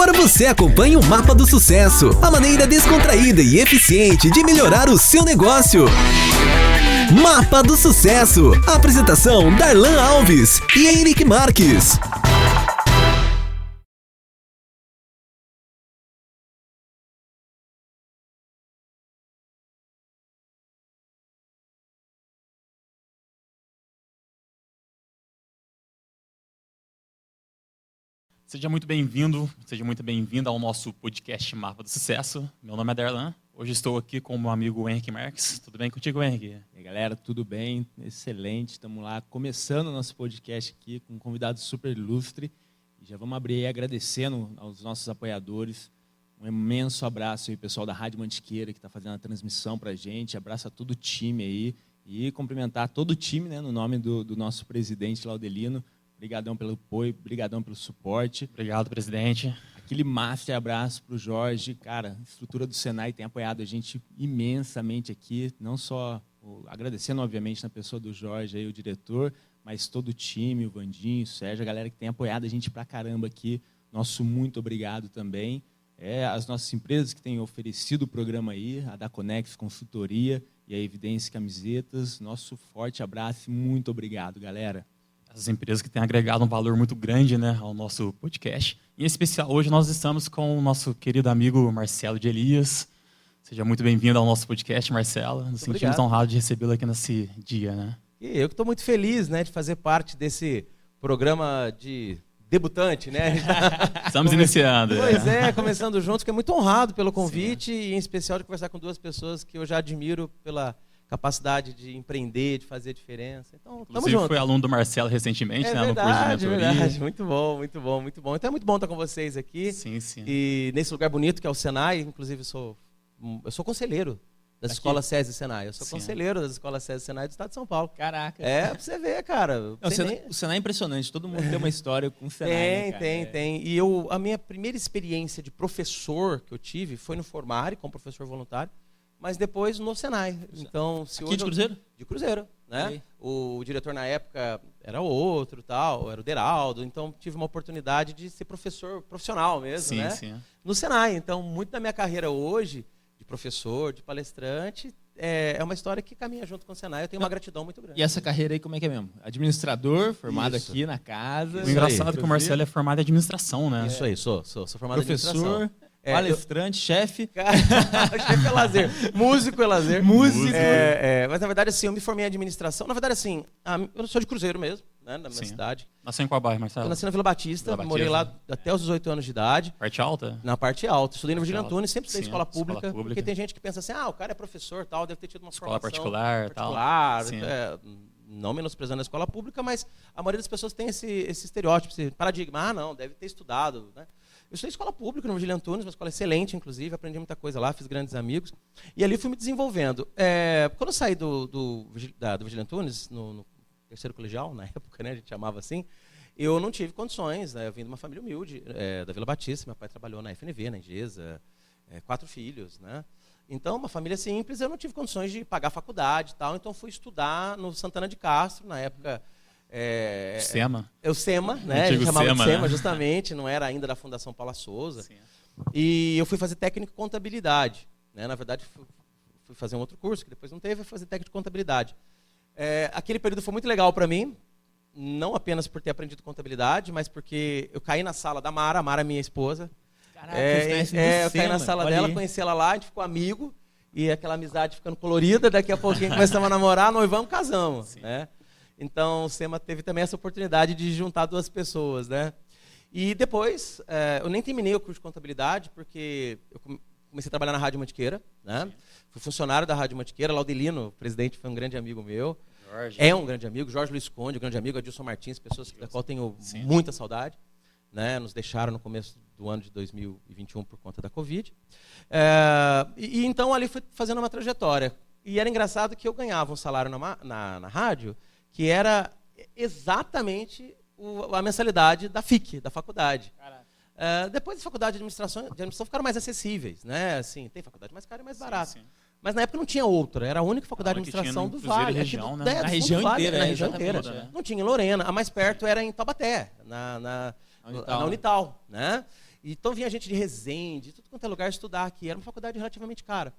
Agora você acompanha o Mapa do Sucesso, a maneira descontraída e eficiente de melhorar o seu negócio. Mapa do Sucesso. A apresentação: Darlan Alves e Henrique Marques. Seja muito bem-vindo, seja muito bem-vinda ao nosso podcast Mapa do Sucesso. Meu nome é Darlan. Hoje estou aqui com o meu amigo Henrique Marques. Tudo bem contigo, Henrique? E aí, galera, tudo bem? Excelente. Estamos lá começando o nosso podcast aqui com um convidado super ilustre. E já vamos abrir aí agradecendo aos nossos apoiadores. Um imenso abraço aí, pessoal da Rádio Mantiqueira, que está fazendo a transmissão para a gente. Abraço a todo o time aí. E cumprimentar todo o time, né, no nome do nosso presidente, Laudelino. Obrigadão pelo apoio, obrigadão pelo suporte. Obrigado, presidente. Aquele master abraço para o Jorge. Cara, a estrutura do Senai tem apoiado a gente imensamente aqui. Não só agradecendo, obviamente, na pessoa do Jorge, aí, o diretor, mas todo o time, o Vandinho, o Sérgio, a galera que tem apoiado a gente pra caramba aqui. Nosso muito obrigado também. As nossas empresas que têm oferecido o programa aí, a da Conex Consultoria e a Evidência Camisetas. Nosso forte abraço e muito obrigado, galera. As empresas que têm agregado um valor muito grande, né, ao nosso podcast. Em especial, hoje nós estamos com o nosso querido amigo Marcelo de Elias. Seja muito bem-vindo ao nosso podcast, Marcelo. Nos sentimos honrados de recebê-lo aqui nesse dia, né? E eu que estou muito feliz, né, de fazer parte desse programa de debutante, né? Estamos iniciando. Pois começando juntos, que é muito honrado pelo convite. Sim. E em especial de conversar com duas pessoas que eu já admiro pela capacidade de empreender, de fazer a diferença. Então, tamo junto. Foi aluno do Marcelo recentemente, né? Verdade, no curso de mentoria. Verdade. Muito bom, muito bom, muito bom. Então é muito bom estar com vocês aqui. Sim, sim. E nesse lugar bonito que é o Senai, inclusive eu sou conselheiro das escolas SESI e Senai. Eu sou conselheiro das escolas SESI e Senai do estado de São Paulo. Caraca. Pra você ver, cara. O Senai é impressionante. Todo mundo tem uma história com o Senai. Tem. E a minha primeira experiência de professor que eu tive foi no Formare, como professor voluntário. Mas depois no Senai. Então, aqui de Cruzeiro? De Cruzeiro, né? O diretor na época era outro, era o Deraldo. Então, tive uma oportunidade de ser professor profissional mesmo, né? Sim. No Senai. Então, muito da minha carreira hoje, de professor, de palestrante, é uma história que caminha junto com o Senai. Eu tenho uma gratidão muito grande. E essa carreira aí, como é que é mesmo? Administrador, formado aqui na casa. O engraçado é que o Marcelo é formado em administração, né? Isso aí, sou formado em administração. Professor. Palestrante, chefe. Chefe é lazer. Músico é lazer. Músico. Mas, na verdade, assim, eu me formei em administração. Na verdade, assim, eu sou de Cruzeiro mesmo, né, na minha cidade. Nasceu em qual bairro, Marcelo? Eu nasci na Vila Batista, morei lá até os 18 anos de idade. Parte alta? Na parte alta. Estudei no Virgílio Antunes, sempre estudei escola pública. Porque tem gente que pensa assim, o cara é professor, tal, deve ter tido uma escola formação particular. Não menosprezando a escola pública, mas a maioria das pessoas tem esse estereótipo, esse paradigma. Não, deve ter estudado, né? Eu estudei escola pública no Virgílio Antunes, uma escola excelente, inclusive, aprendi muita coisa lá, fiz grandes amigos. E ali fui me desenvolvendo. Quando eu saí do Virgílio Antunes, no terceiro colegial, na época, né, a gente chamava assim, eu não tive condições, né? Eu vim de uma família humilde, da Vila Batista, meu pai trabalhou na FNV, na Ingesa, 4 filhos, né? Então, uma família simples, eu não tive condições de pagar faculdade e tal, então fui estudar no Santana de Castro, na época... SEMA. O SEMA, né? A gente chamava SEMA, de SEMA, né? Justamente, não era ainda da Fundação Paula Souza. Sim. E eu fui fazer técnico em contabilidade, né? Na verdade, fui fazer um outro curso, que depois não teve, fui fazer técnico em contabilidade. Aquele período foi muito legal para mim, não apenas por ter aprendido contabilidade, mas porque eu caí na sala da Mara, a Mara é minha esposa. Caraca, eu caí na sala dela, conheci ela lá, a gente ficou amigo, e aquela amizade ficando colorida, daqui a pouquinho começamos a namorar, noivamos, casamos, né? Então, o SEMA teve também essa oportunidade de juntar duas pessoas, né? E depois, eu nem terminei o curso de contabilidade, porque eu comecei a trabalhar na Rádio Mantiqueira, né? Sim. Fui funcionário da Rádio Mantiqueira. Laudelino, o presidente, foi um grande amigo meu. É um grande amigo. Jorge Luiz Conde, um grande amigo. Adilson Martins, pessoas da qual tenho muita saudade, né? Nos deixaram no começo do ano de 2021 por conta da Covid. Então, ali fui fazendo uma trajetória. E era engraçado que eu ganhava um salário na rádio que era exatamente a mensalidade da FIC, da faculdade. Depois as faculdades de administração ficaram mais acessíveis, né? Assim, tem faculdade mais cara e mais barata. Sim. Mas na época não tinha outra, era a única faculdade de administração do Vale. Região, né? Na região inteira. Na região inteira. Não tinha em Lorena, a mais perto era em Taubaté, na Unital, né? Então vinha gente de Resende, tudo quanto é lugar estudar aqui. Era uma faculdade relativamente cara.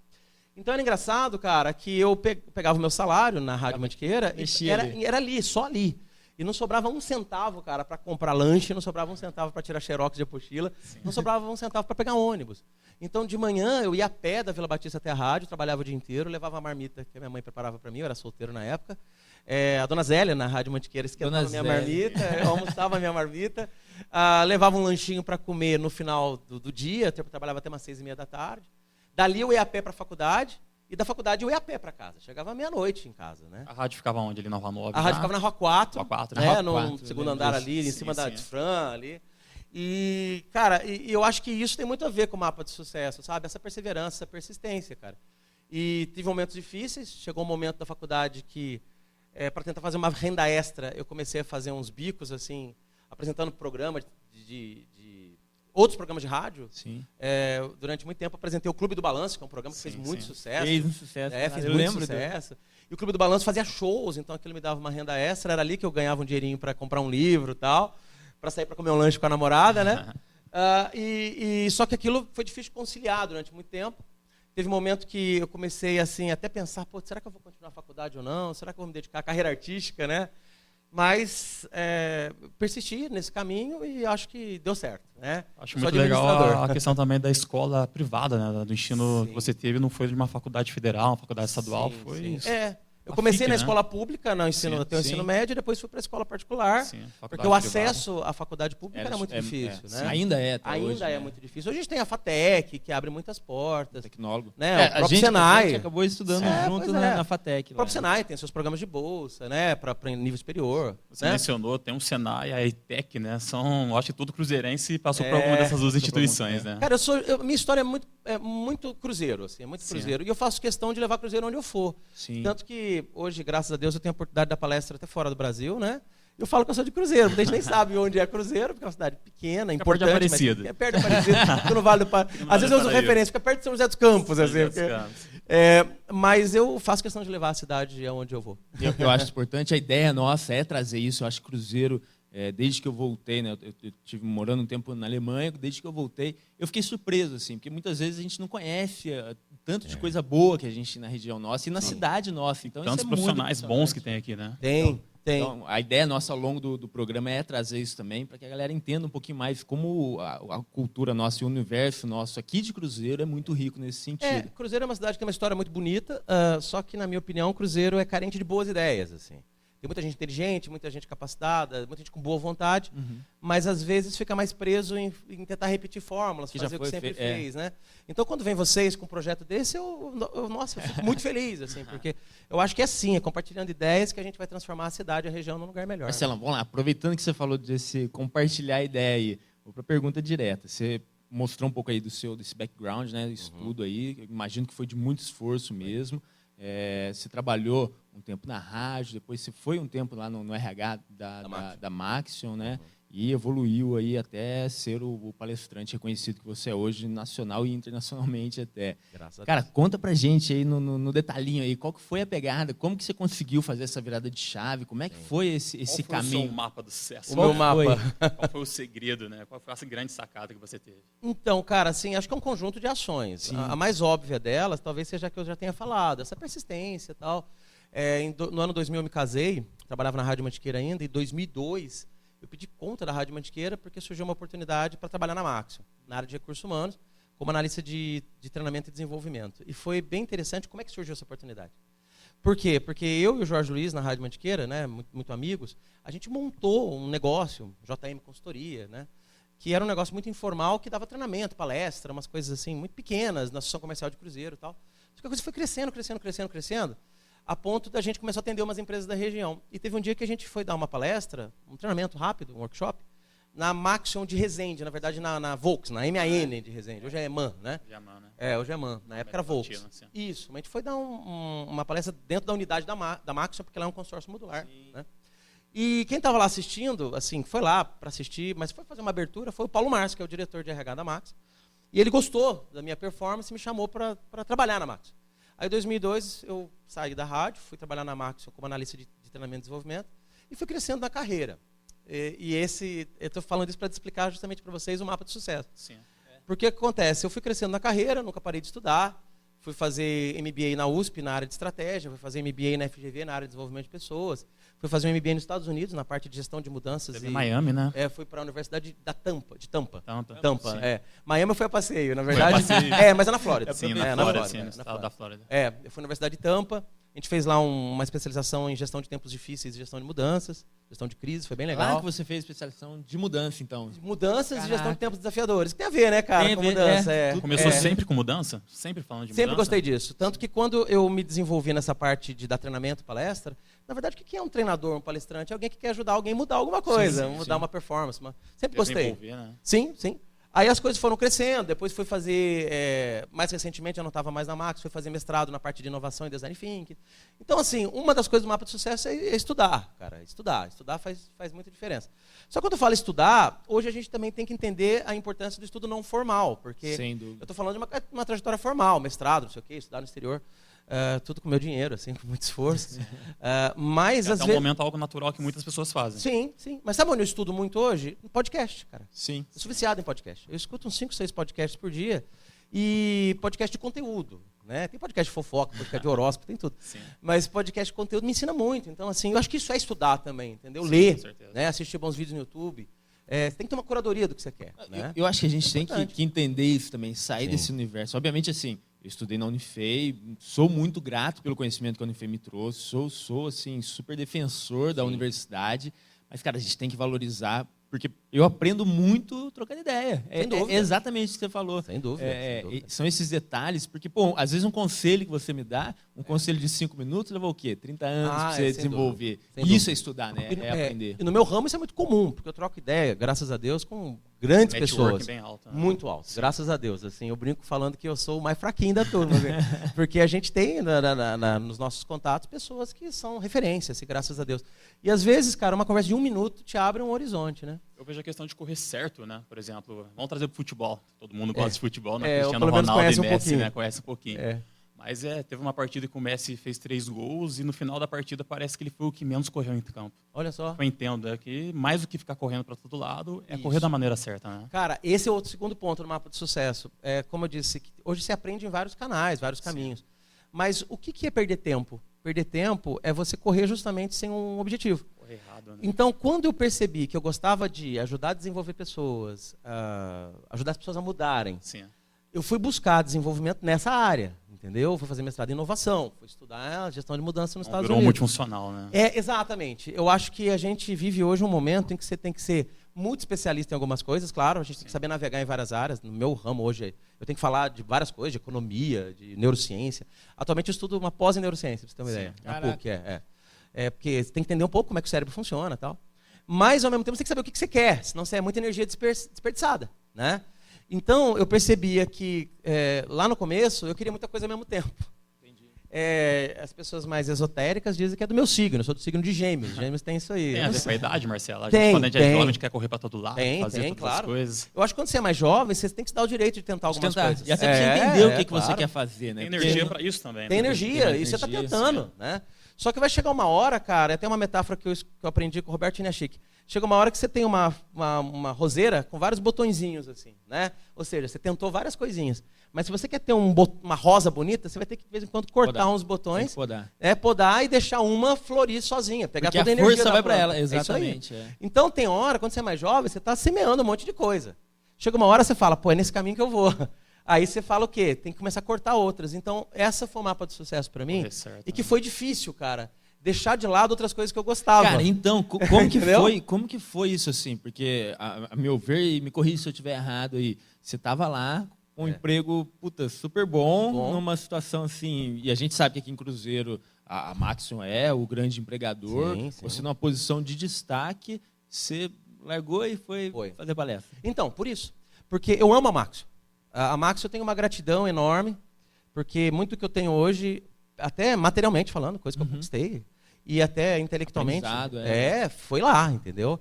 Então era engraçado, cara, que eu pegava o meu salário na Rádio Mantiqueira e era ali, só ali. E não sobrava um centavo, cara, para comprar lanche, não sobrava um centavo para tirar xerox de apostila, não sobrava um centavo para pegar ônibus. Então, de manhã, eu ia a pé da Vila Batista até a rádio, trabalhava o dia inteiro, levava a marmita que a minha mãe preparava para mim, eu era solteiro na época. A dona Zélia, na Rádio Mantiqueira, esquentava a minha marmita, eu almoçava a minha marmita, levava um lanchinho para comer no final do dia, eu trabalhava até umas 6h30 da tarde. Dali eu ia a pé para a faculdade, e da faculdade eu ia a pé para casa. Chegava meia-noite em casa, né? A rádio ficava onde? Ali na Rua 9? A rádio ficava na Rua 4, Rua 4, né? Rua No 4, segundo andar ali, em cima da Disfran ali. E, cara, eu acho que isso tem muito a ver com o mapa de sucesso, sabe? Essa perseverança, essa persistência, cara. E tive momentos difíceis. Chegou um momento da faculdade que, para tentar fazer uma renda extra, eu comecei a fazer uns bicos, assim, apresentando programa de outros programas de rádio. Sim. Durante muito tempo apresentei o Clube do Balanço, que é um programa que fez muito sucesso. Fez um sucesso. Fez muito sucesso. E o Clube do Balanço fazia shows, então aquilo me dava uma renda extra. Era ali que eu ganhava um dinheirinho para comprar um livro e tal, para sair para comer um lanche com a namorada, né? Só que aquilo foi difícil de conciliar durante muito tempo. Teve um momento que eu comecei assim, até pensar, pô, será que eu vou continuar a faculdade ou não? Será que eu vou me dedicar à carreira artística, né? Mas persisti nesse caminho e acho que deu certo, né? Acho muito legal a questão também da escola privada, né? Do ensino que você teve, não foi de uma faculdade federal, uma faculdade estadual, foi... Eu comecei na escola pública, no ensino médio, e depois fui para a escola particular, porque o acesso à faculdade pública era muito difícil. Né? Ainda é, Ainda é muito difícil. Hoje a gente tem a FATEC, que abre muitas portas. Tecnólogo. Né? O próprio Senai. A gente acabou estudando junto na FATEC. O próprio Senai tem seus programas de bolsa, né? Para nível superior. Você mencionou, tem um Senai, a ETEC, né? São, acho que todo cruzeirense passou por alguma dessas duas instituições, né? Cara, minha história é muito cruzeiro, assim, é muito cruzeiro. E eu faço questão de levar cruzeiro onde eu for. Sim. Tanto que hoje, graças a Deus, eu tenho a oportunidade de dar palestra até fora do Brasil, né? Eu falo que eu sou de Cruzeiro, muita gente nem sabe onde é Cruzeiro, porque é uma cidade pequena, importante. É perto de Aparecida. É perto de Aparecida, fica no Vale do Paraíba. Às vezes eu uso referência, fica perto de São José dos Campos, assim. Mas eu faço questão de levar a cidade aonde eu vou. Eu acho importante, a ideia nossa é trazer isso. Eu acho que Cruzeiro, desde que eu voltei, né, eu estive morando um tempo na Alemanha, desde que eu voltei, eu fiquei surpreso, assim, porque muitas vezes a gente não conhece tanto de coisa boa que a gente tem na região nossa e na cidade nossa. Então, tantos profissionais bons que tem aqui, né? Tem. Então, a ideia nossa ao longo do programa é trazer isso também, para que a galera entenda um pouquinho mais como a cultura nossa e o universo nosso aqui de Cruzeiro é muito rico nesse sentido. Cruzeiro é uma cidade que tem uma história muito bonita, só que, na minha opinião, Cruzeiro é carente de boas ideias, assim. Tem muita gente inteligente, muita gente capacitada, muita gente com boa vontade, mas às vezes fica mais preso em tentar repetir fórmulas, fazer o que sempre fez, né? Então, quando vem vocês com um projeto desse, eu fico muito feliz, assim, porque eu acho que é assim, é compartilhando ideias que a gente vai transformar a cidade e a região num lugar melhor. Marcelo, vamos lá, aproveitando que você falou desse compartilhar a ideia aí, vou para a pergunta direta. Você mostrou um pouco aí desse background, né, estudo aí, eu imagino que foi de muito esforço mesmo. Você trabalhou um tempo na rádio, depois você foi um tempo lá no RH da Maxion, né? E evoluiu aí até ser o palestrante reconhecido que você é hoje, nacional e internacionalmente até. Cara, conta pra gente aí no detalhinho aí, qual que foi a pegada, como que você conseguiu fazer essa virada de chave, como é que foi esse caminho? Qual foi o seu mapa do sucesso? O meu mapa. Qual foi o segredo, né? Qual foi essa grande sacada que você teve? Então, cara, assim, acho que é um conjunto de ações. A mais óbvia delas, talvez seja a que eu já tenha falado, essa persistência e tal. No ano 2000 eu me casei, trabalhava na Rádio Mantiqueira ainda, em 2002 eu pedi conta da Rádio Mantiqueira porque surgiu uma oportunidade para trabalhar na Maxion, na área de recursos humanos, como analista de treinamento e desenvolvimento. E foi bem interessante como é que surgiu essa oportunidade. Por quê? Porque eu e o Jorge Luiz, na Rádio Mantiqueira, né, muito amigos, a gente montou um negócio, JM Consultoria, né, que era um negócio muito informal, que dava treinamento, palestra, umas coisas assim, muito pequenas, na Associação Comercial de Cruzeiro e tal. Só que a coisa foi crescendo, a ponto da gente começar a atender umas empresas da região. E teve um dia que a gente foi dar uma palestra, um treinamento rápido, um workshop, na Maxion de Resende, na verdade na Volks, na MAN de Resende. Hoje é MAN, né? Hoje é MAN. Na época era Volks. Isso, mas a gente foi dar uma palestra dentro da unidade da Maxion, porque lá é um consórcio modular. Né? E quem estava lá assistindo, assim, foi lá para assistir, mas foi fazer uma abertura, foi o Paulo Márcio, que é o diretor de RH da Maxion. E ele gostou da minha performance e me chamou para trabalhar na Maxion. Aí, em 2002, eu saí da rádio, fui trabalhar na Maxion como analista de treinamento e desenvolvimento e fui crescendo na carreira. E eu estou falando isso para explicar justamente para vocês o mapa do sucesso. Sim. Porque o que acontece? Eu fui crescendo na carreira, nunca parei de estudar, fui fazer MBA na USP na área de estratégia, fui fazer MBA na FGV na área de desenvolvimento de pessoas, fui fazer um MBA nos Estados Unidos na parte de gestão de mudanças. Teve em Miami, né? Fui para a Universidade de Tampa. Tampa. Miami eu fui a passeio, na verdade. Mas é na Flórida. Sim, na Flórida, Flórida, no estado da Flórida. Eu fui na Universidade de Tampa. A gente fez lá uma especialização em gestão de tempos difíceis e gestão de mudanças, gestão de crise, foi bem legal. Lá que você fez especialização de mudança, então. De mudanças e gestão de tempos desafiadores. Que tem a ver, né, cara, com mudança. Começou sempre com mudança? Sempre falando de mudança? Sempre gostei disso. Tanto que quando eu me desenvolvi nessa parte de dar treinamento, palestra, na verdade, o que é um treinador, um palestrante? É alguém que quer ajudar alguém a mudar alguma coisa, mudar uma performance. Sempre gostei. Né? Sim. Aí as coisas foram crescendo, depois fui fazer, mais recentemente, eu não estava mais na Max, fui fazer mestrado na parte de inovação e design thinking. Então, assim, uma das coisas do mapa de sucesso é estudar, cara. Estudar faz muita diferença. Só que quando eu falo estudar, hoje a gente também tem que entender a importância do estudo não formal, porque eu estou falando de uma trajetória formal, mestrado, não sei o quê, estudar no exterior. Tudo com meu dinheiro, assim, com muito esforço. Mas às vezes... um momento algo natural que muitas pessoas fazem. Sim. Mas sabe onde eu estudo muito hoje? Em podcast, cara. Sim. Eu sou viciado em podcast. Eu escuto uns 5, 6 podcasts por dia. E podcast de conteúdo. Né? Tem podcast de fofoca, podcast de horóscopo, tem tudo. Sim. Mas podcast de conteúdo me ensina muito. Então, assim, eu acho que isso é estudar também, entendeu? Sim, ler, com certeza. né? Assistir bons vídeos no YouTube. Você tem que ter uma curadoria do que você quer. Né? Eu acho que a gente tem que entender isso também, sair Sim. desse universo. Obviamente, assim, eu estudei na Unifei, sou muito grato pelo conhecimento que a Unifei me trouxe, sou assim, super defensor da universidade, mas, cara, a gente tem que valorizar, porque eu aprendo muito trocando ideia. Sem dúvida. É exatamente o que você falou. Sem dúvida. São esses detalhes, porque, pô, às vezes um conselho que você me dá, um conselho de 5 minutos, levou o quê? 30 anos para você desenvolver. Isso é estudar, né? É aprender. E no meu ramo isso é muito comum, porque eu troco ideia, graças a Deus, com grandes pessoas. Bem alto, né? Muito alto, graças a Deus. Assim, eu brinco falando que eu sou o mais fraquinho da turma, porque a gente tem nos nossos contatos pessoas que são referências, assim, graças a Deus. E às vezes, cara, uma conversa de 1 minuto te abre um horizonte, né? Eu vejo a questão de correr certo, né? Por exemplo, vamos trazer pro futebol. Todo mundo gosta de futebol, né? Cristiano pelo menos Ronaldo conhece e Messi, pouquinho. né? Conhece um pouquinho. Mas teve uma partida que o Messi fez 3 gols e no final da partida parece que ele foi o que menos correu em campo. Olha só. Eu entendo, que mais do que ficar correndo para todo lado, correr da maneira certa, né? Cara, esse é outro segundo ponto no mapa de sucesso. Como eu disse, hoje se aprende em vários canais, vários caminhos. Mas o que é perder tempo? Perder tempo é você correr justamente sem um objetivo. Correr errado, né? Então, quando eu percebi que eu gostava de ajudar a desenvolver pessoas, ajudar as pessoas a mudarem, Sim. eu fui buscar desenvolvimento nessa área, entendeu? Fui fazer mestrado em inovação, fui estudar gestão de mudança nos Estados Virou Unidos. multifuncional, né? Exatamente. Eu acho que a gente vive hoje um momento em que você tem que ser muito especialista em algumas coisas, claro, a gente tem que saber navegar em várias áreas. No meu ramo hoje, eu tenho que falar de várias coisas, de economia, de neurociência. Atualmente eu estudo uma pós em neurociência, pra você ter uma ideia. Na PUC, porque você tem que entender um pouco como é que o cérebro funciona e tal. Mas, ao mesmo tempo, você tem que saber o que você quer, senão você é muita energia desperdiçada, né? Então, eu percebia que, lá no começo, eu queria muita coisa ao mesmo tempo. As pessoas mais esotéricas dizem que é do meu signo, eu sou do signo de Gêmeos. Gêmeos tem isso aí. Tem a ver com a idade, Marcela? Quando a gente é jovem, a gente quer correr para todo lado, fazer todas claro. as coisas. Eu acho que quando você é mais jovem, você tem que se dar o direito de tentar algumas coisas. E até pra você entender o que você quer fazer, né? Tem energia para isso também. Tem energia, e você está tentando, né? Só que vai chegar uma hora, cara, tem uma metáfora que eu aprendi com o Roberto Inachik. Chega uma hora que você tem uma roseira com vários botõezinhos, assim, né? Ou seja, você tentou várias coisinhas. Mas se você quer ter uma rosa bonita, você vai ter que, de vez em quando, cortar uns botões. Podar e deixar uma florir sozinha. Pegar porque toda a energia força vai planta. para ela, exatamente. Então, tem hora, quando você é mais jovem, você está semeando um monte de coisa. Chega uma hora, você fala, pô, é nesse caminho que eu vou. Aí você fala o quê? Tem que começar a cortar outras. Então, essa foi o mapa de sucesso para mim. Certo, e que foi difícil, cara. Deixar de lado outras coisas que eu gostava. Cara, então, como que foi isso assim? Porque, a meu ver, e me corrija se eu estiver errado aí, você estava lá com um emprego super bom, numa situação assim, e a gente sabe que aqui em Cruzeiro a Maxion é o grande empregador, sim. você numa posição de destaque, você largou e foi fazer palestra. Então, por isso. Porque eu amo a Maxion. A Maxion eu tenho uma gratidão enorme, porque muito do que eu tenho hoje, até materialmente falando, coisa que eu conquistei, e até intelectualmente, foi lá, entendeu?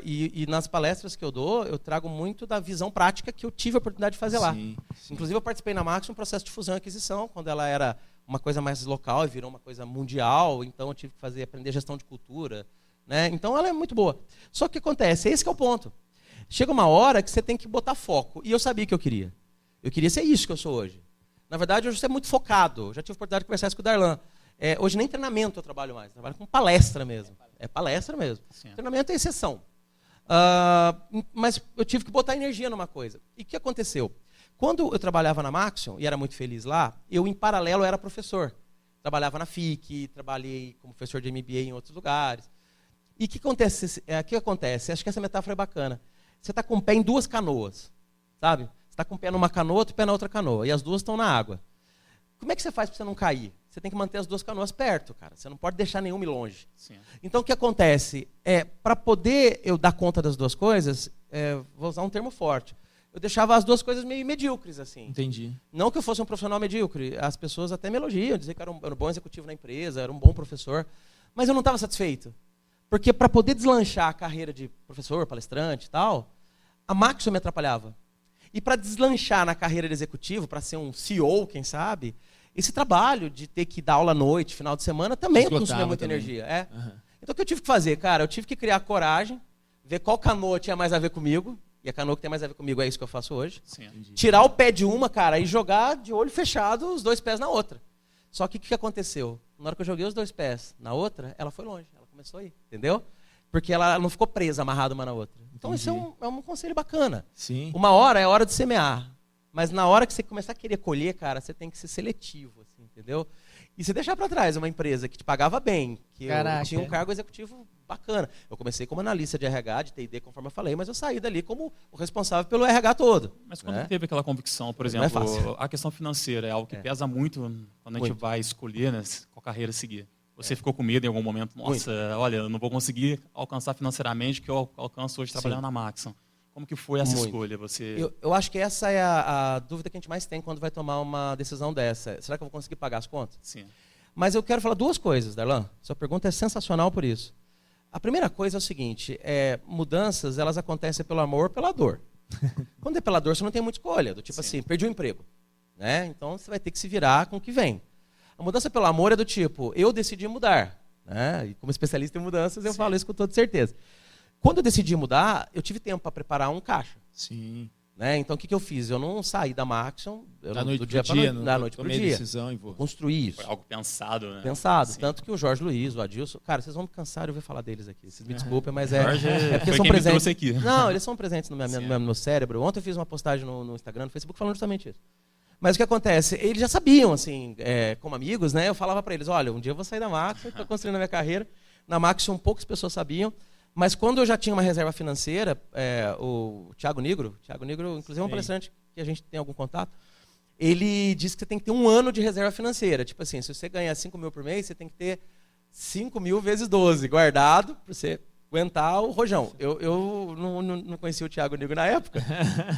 E nas palestras que eu dou, eu trago muito da visão prática que eu tive a oportunidade de fazer lá. Sim. Inclusive, eu participei na Maxion um processo de fusão e aquisição, quando ela era uma coisa mais local e virou uma coisa mundial, então eu tive que aprender gestão de cultura, né? Então ela é muito boa. Só que o que acontece? Esse que é o ponto. Chega uma hora que você tem que botar foco. E eu sabia que eu queria. Eu queria ser isso que eu sou hoje. Na verdade, hoje eu sou muito focado. Já tive a oportunidade de conversar isso com o Darlan. Hoje nem treinamento eu trabalho mais. Eu trabalho com palestra mesmo. É palestra mesmo. Sim. Treinamento é exceção. Mas eu tive que botar energia numa coisa. E o que aconteceu? Quando eu trabalhava na Maxion, e era muito feliz lá, eu, em paralelo, era professor. Trabalhava na FIC, trabalhei como professor de MBA em outros lugares. E o que acontece? Acho que essa metáfora é bacana. Você está com o pé em duas canoas, sabe? Você está com o pé numa canoa, outro pé na outra canoa, e as duas estão na água. Como é que você faz para você não cair? Você tem que manter as duas canoas perto, cara. Você não pode deixar nenhuma ir longe. Sim. Então, o que acontece? Para poder eu dar conta das duas coisas, vou usar um termo forte, eu deixava as duas coisas meio medíocres, assim. Entendi. Não que eu fosse um profissional medíocre. As pessoas até me elogiam, diziam que era um bom executivo na empresa, era um bom professor. Mas eu não estava satisfeito. Porque para poder deslanchar a carreira de professor, palestrante e tal, a Maxion me atrapalhava. E para deslanchar na carreira de executivo, para ser um CEO, quem sabe, esse trabalho de ter que dar aula à noite, final de semana, também consumia muita energia. Uhum. Então o que eu tive que fazer, cara? Eu tive que criar coragem, ver qual canoa tinha mais a ver comigo. E a canoa que tem mais a ver comigo é isso que eu faço hoje. Sim, tirar o pé de uma, cara, e jogar de olho fechado os dois pés na outra. Só que o que aconteceu? Na hora que eu joguei os dois pés na outra, ela foi longe. Ela começou a ir, entendeu? Porque ela não ficou presa, amarrada uma na outra. Então isso é um conselho bacana. Sim. Uma hora é hora de semear. Mas na hora que você começar a querer colher, cara, você tem que ser seletivo, assim, entendeu? E você deixar para trás uma empresa que te pagava bem, que eu tinha um cargo executivo bacana. Eu comecei como analista de RH, de T&D, conforme eu falei, mas eu saí dali como o responsável pelo RH todo. Mas quando teve aquela convicção, por exemplo, a questão financeira é algo que pesa muito quando a gente vai escolher, né, qual carreira seguir. Você ficou com medo em algum momento? Nossa, olha, eu não vou conseguir alcançar financeiramente o que eu alcanço hoje trabalhando na Maxion. Como que foi essa escolha? Eu acho que essa é a dúvida que a gente mais tem quando vai tomar uma decisão dessa. Será que eu vou conseguir pagar as contas? Sim. Mas eu quero falar duas coisas, Darlan. Sua pergunta é sensacional por isso. A primeira coisa é o seguinte, mudanças elas acontecem pelo amor ou pela dor. Quando é pela dor, você não tem muita escolha. Do tipo assim, perdi o emprego. Né? Então você vai ter que se virar com o que vem. A mudança pelo amor é do tipo, eu decidi mudar. Né? E como especialista em mudanças, eu falo isso com toda certeza. Quando eu decidi mudar, eu tive tempo para preparar um caixa. Sim. Né? Então, o que eu fiz? Eu não saí da Maxion da noite para o dia. Da noite para o dia. Construí isso. Foi algo pensado, né? Pensado. Sim. Tanto que o Jorge Luiz, o Adilson... Cara, vocês vão me cansar de ouvir falar deles aqui. Vocês me desculpem, mas Jorge porque foi são quem presentes. Me trouxe aqui. Não, eles são presentes no meu cérebro. Ontem eu fiz uma postagem no Instagram, no Facebook, falando justamente isso. Mas o que acontece? Eles já sabiam, assim, como amigos, né? Eu falava para eles, olha, um dia eu vou sair da Maxion, estou construindo a minha carreira. Na Maxion, poucas pessoas sabiam. Mas quando eu já tinha uma reserva financeira, o Thiago Nigro, inclusive é um palestrante que a gente tem algum contato, ele disse que você tem que ter 1 ano de reserva financeira. Tipo assim, se você ganhar 5 mil por mês, você tem que ter 5 mil vezes 12 guardado para você aguentar o rojão. Eu não conhecia o Thiago Nigro na época.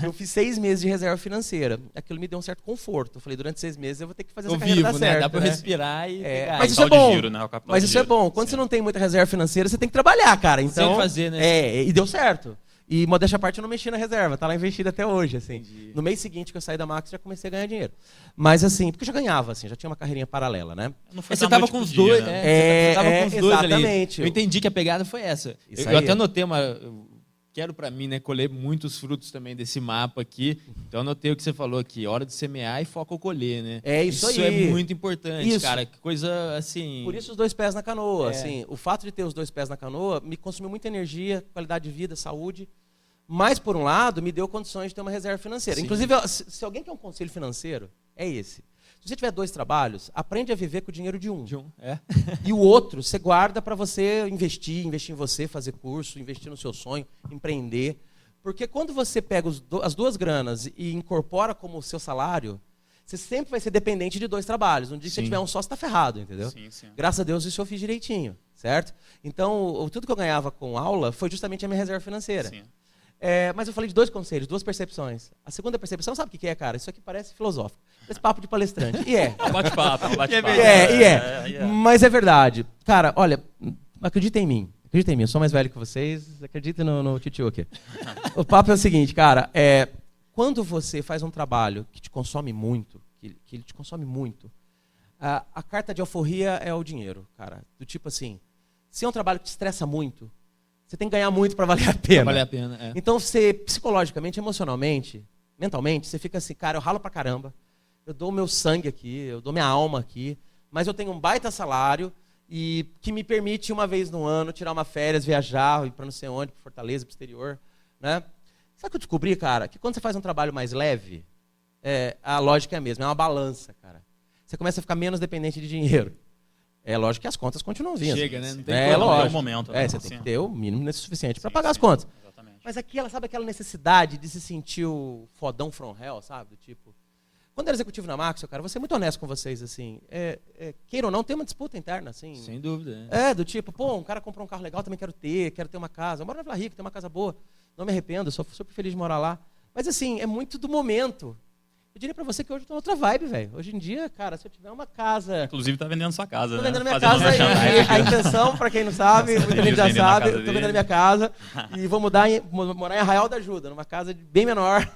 Eu fiz 6 meses de reserva financeira. Aquilo me deu um certo conforto. Eu falei, durante 6 meses eu vou ter que fazer essa carreira dar certo. Dá para respirar e pegar. Mas isso é bom. Giro, né? Mas isso é bom. Quando você não tem muita reserva financeira, você tem que trabalhar, cara. Então, tem que fazer, né? E deu certo. E, modéstia à parte, eu não mexi na reserva. Tá lá investida até hoje, assim. Entendi. No mês seguinte que eu saí da Max, já comecei a ganhar dinheiro. Mas, assim, porque eu já ganhava, assim, já tinha uma carreirinha paralela, né? Você estava com os dois, né? Você tava com os dois exatamente. Ali. Eu entendi que a pegada foi essa. Eu até anotei quero para mim, né, colher muitos frutos também desse mapa aqui. Então anotei o que você falou aqui, hora de semear e foco ao colher, né? Isso aí. Isso é muito importante, cara. Que coisa assim. Por isso os 2 pés na canoa, assim. O fato de ter os 2 pés na canoa me consumiu muita energia, qualidade de vida, saúde. Mas, por um lado, me deu condições de ter uma reserva financeira. Sim. Inclusive, se alguém quer um conselho financeiro, é esse. Se você tiver 2 trabalhos, aprende a viver com o dinheiro de um. E o outro, você guarda para você investir em você, fazer curso, investir no seu sonho, empreender. Porque quando você pega as 2 granas e incorpora como seu salário, você sempre vai ser dependente de 2 trabalhos. Um dia que você tiver um só, você está ferrado, entendeu? Sim. Graças a Deus isso eu fiz direitinho, certo? Então, tudo que eu ganhava com aula foi justamente a minha reserva financeira. Sim. Mas eu falei de 2 conselhos, 2 percepções. A segunda percepção, sabe o que é, cara? Isso aqui parece filosófico. Esse papo de palestrante. E é. É um bate-papo. Mas é verdade. Cara, olha, acredita em mim. Eu sou mais velho que vocês. Acredita no titio aqui. O papo é o seguinte, cara. Quando você faz um trabalho que te consome muito, que ele te consome muito, a carta de alforria é o dinheiro, cara. Do tipo assim, Se é um trabalho que te estressa muito, você tem que ganhar muito para valer a pena. Pra valer a pena, é. Então, você, psicologicamente, emocionalmente, mentalmente, você fica assim, cara, eu ralo pra caramba, eu dou o meu sangue aqui, eu dou minha alma aqui, mas eu tenho um baita salário e que me permite, uma vez no ano, tirar uma férias, viajar, ir pra não sei onde, pro Fortaleza, pro exterior, né? Sabe o que eu descobri, cara? Que quando você faz um trabalho mais leve, a lógica é a mesma, é uma balança, cara. Você começa a ficar menos dependente de dinheiro. É lógico que as contas continuam vindo. Chega, né? Não tem É lógico. Um momento, né? Você tem que ter o mínimo suficiente para pagar as contas. Exatamente. Mas sabe aquela necessidade de se sentir o fodão from hell, sabe? Do tipo, quando eu era executivo na Maxio, cara, vou ser muito honesto com vocês, assim, queira ou não, tem uma disputa interna, assim. Sem dúvida. Do tipo, pô, um cara comprou um carro legal, também quero ter uma casa. Eu moro na Vila Rica, tenho uma casa boa, não me arrependo, sou super feliz de morar lá. Mas assim, é muito do momento. Eu diria pra você que hoje eu tô outra vibe, velho. Hoje em dia, cara, se eu tiver uma casa... Inclusive, tá vendendo sua casa, Tô né? vendendo minha Fazendo casa merchandising. e a intenção, pra quem não sabe, muita gente já sabe, tô vendendo minha casa e vou morar em Arraial da Ajuda, numa casa bem menor,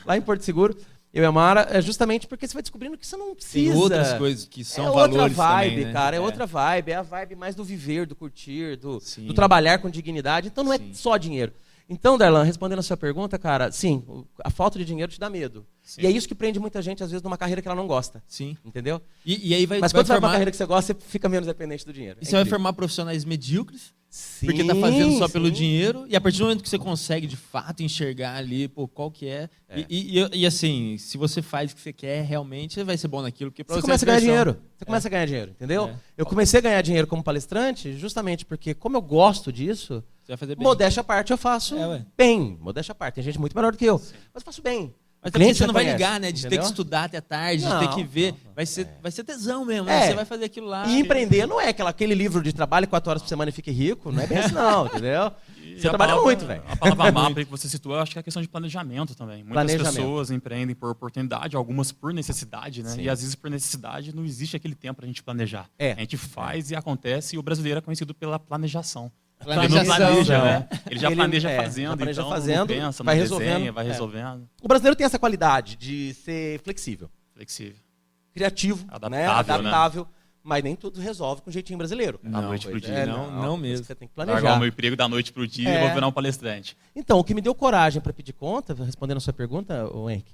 lá em Porto Seguro. Eu e a Mara, justamente porque você vai descobrindo que você não precisa. Tem outras coisas que são outra valores vibe, também, né? cara, outra vibe. É a vibe mais do viver, do curtir, do trabalhar com dignidade. Então não é só dinheiro. Então, Darlan, respondendo a sua pergunta, cara, sim, a falta de dinheiro te dá medo. Sim. E é isso que prende muita gente, às vezes, numa carreira que ela não gosta. Sim. Entendeu? E aí Mas quando você vai pra uma carreira que você gosta, você fica menos dependente do dinheiro. E você vai formar profissionais medíocres, sim, porque tá fazendo só pelo dinheiro, e a partir do momento que você consegue, de fato, enxergar ali, pô, qual que é. E assim, se você faz o que você quer, realmente, você vai ser bom naquilo. Porque pra você começa a ganhar dinheiro. Você começa a ganhar dinheiro, entendeu? Eu comecei a ganhar dinheiro como palestrante justamente porque, como eu gosto disso, você vai fazer bem. Modéstia à parte, eu faço bem. Modéstia à parte. Tem gente muito melhor do que eu. Mas eu faço bem. Mas também você não vai ligar, né? De ter que estudar até tarde, não, de ter que ver. Não. Vai ser tesão mesmo, né? Você vai fazer aquilo lá. E empreender não é aquele livro de trabalho 4 horas por semana e fique rico. Não é bem assim, não, entendeu? Você trabalha muito, velho. A palavra mapa que você citou, eu acho que é a questão de planejamento também. Muitas pessoas empreendem por oportunidade, algumas por necessidade, né? Sim. E às vezes por necessidade não existe aquele tempo para a gente planejar. A gente faz e acontece, e o brasileiro é conhecido pela planejação. Ele não planeja, né? Ele já planeja fazendo, então fazendo, pensa, vai resolvendo. Desenha, vai resolvendo. O brasileiro tem essa qualidade de ser flexível. Criativo, adaptável. Né? Mas nem tudo resolve com jeitinho brasileiro. Da noite pro dia. Não mesmo. Você tem que planejar. Largar o meu emprego da noite pro dia e vou virar um palestrante. Então, o que me deu coragem para pedir conta, respondendo a sua pergunta, Henrique,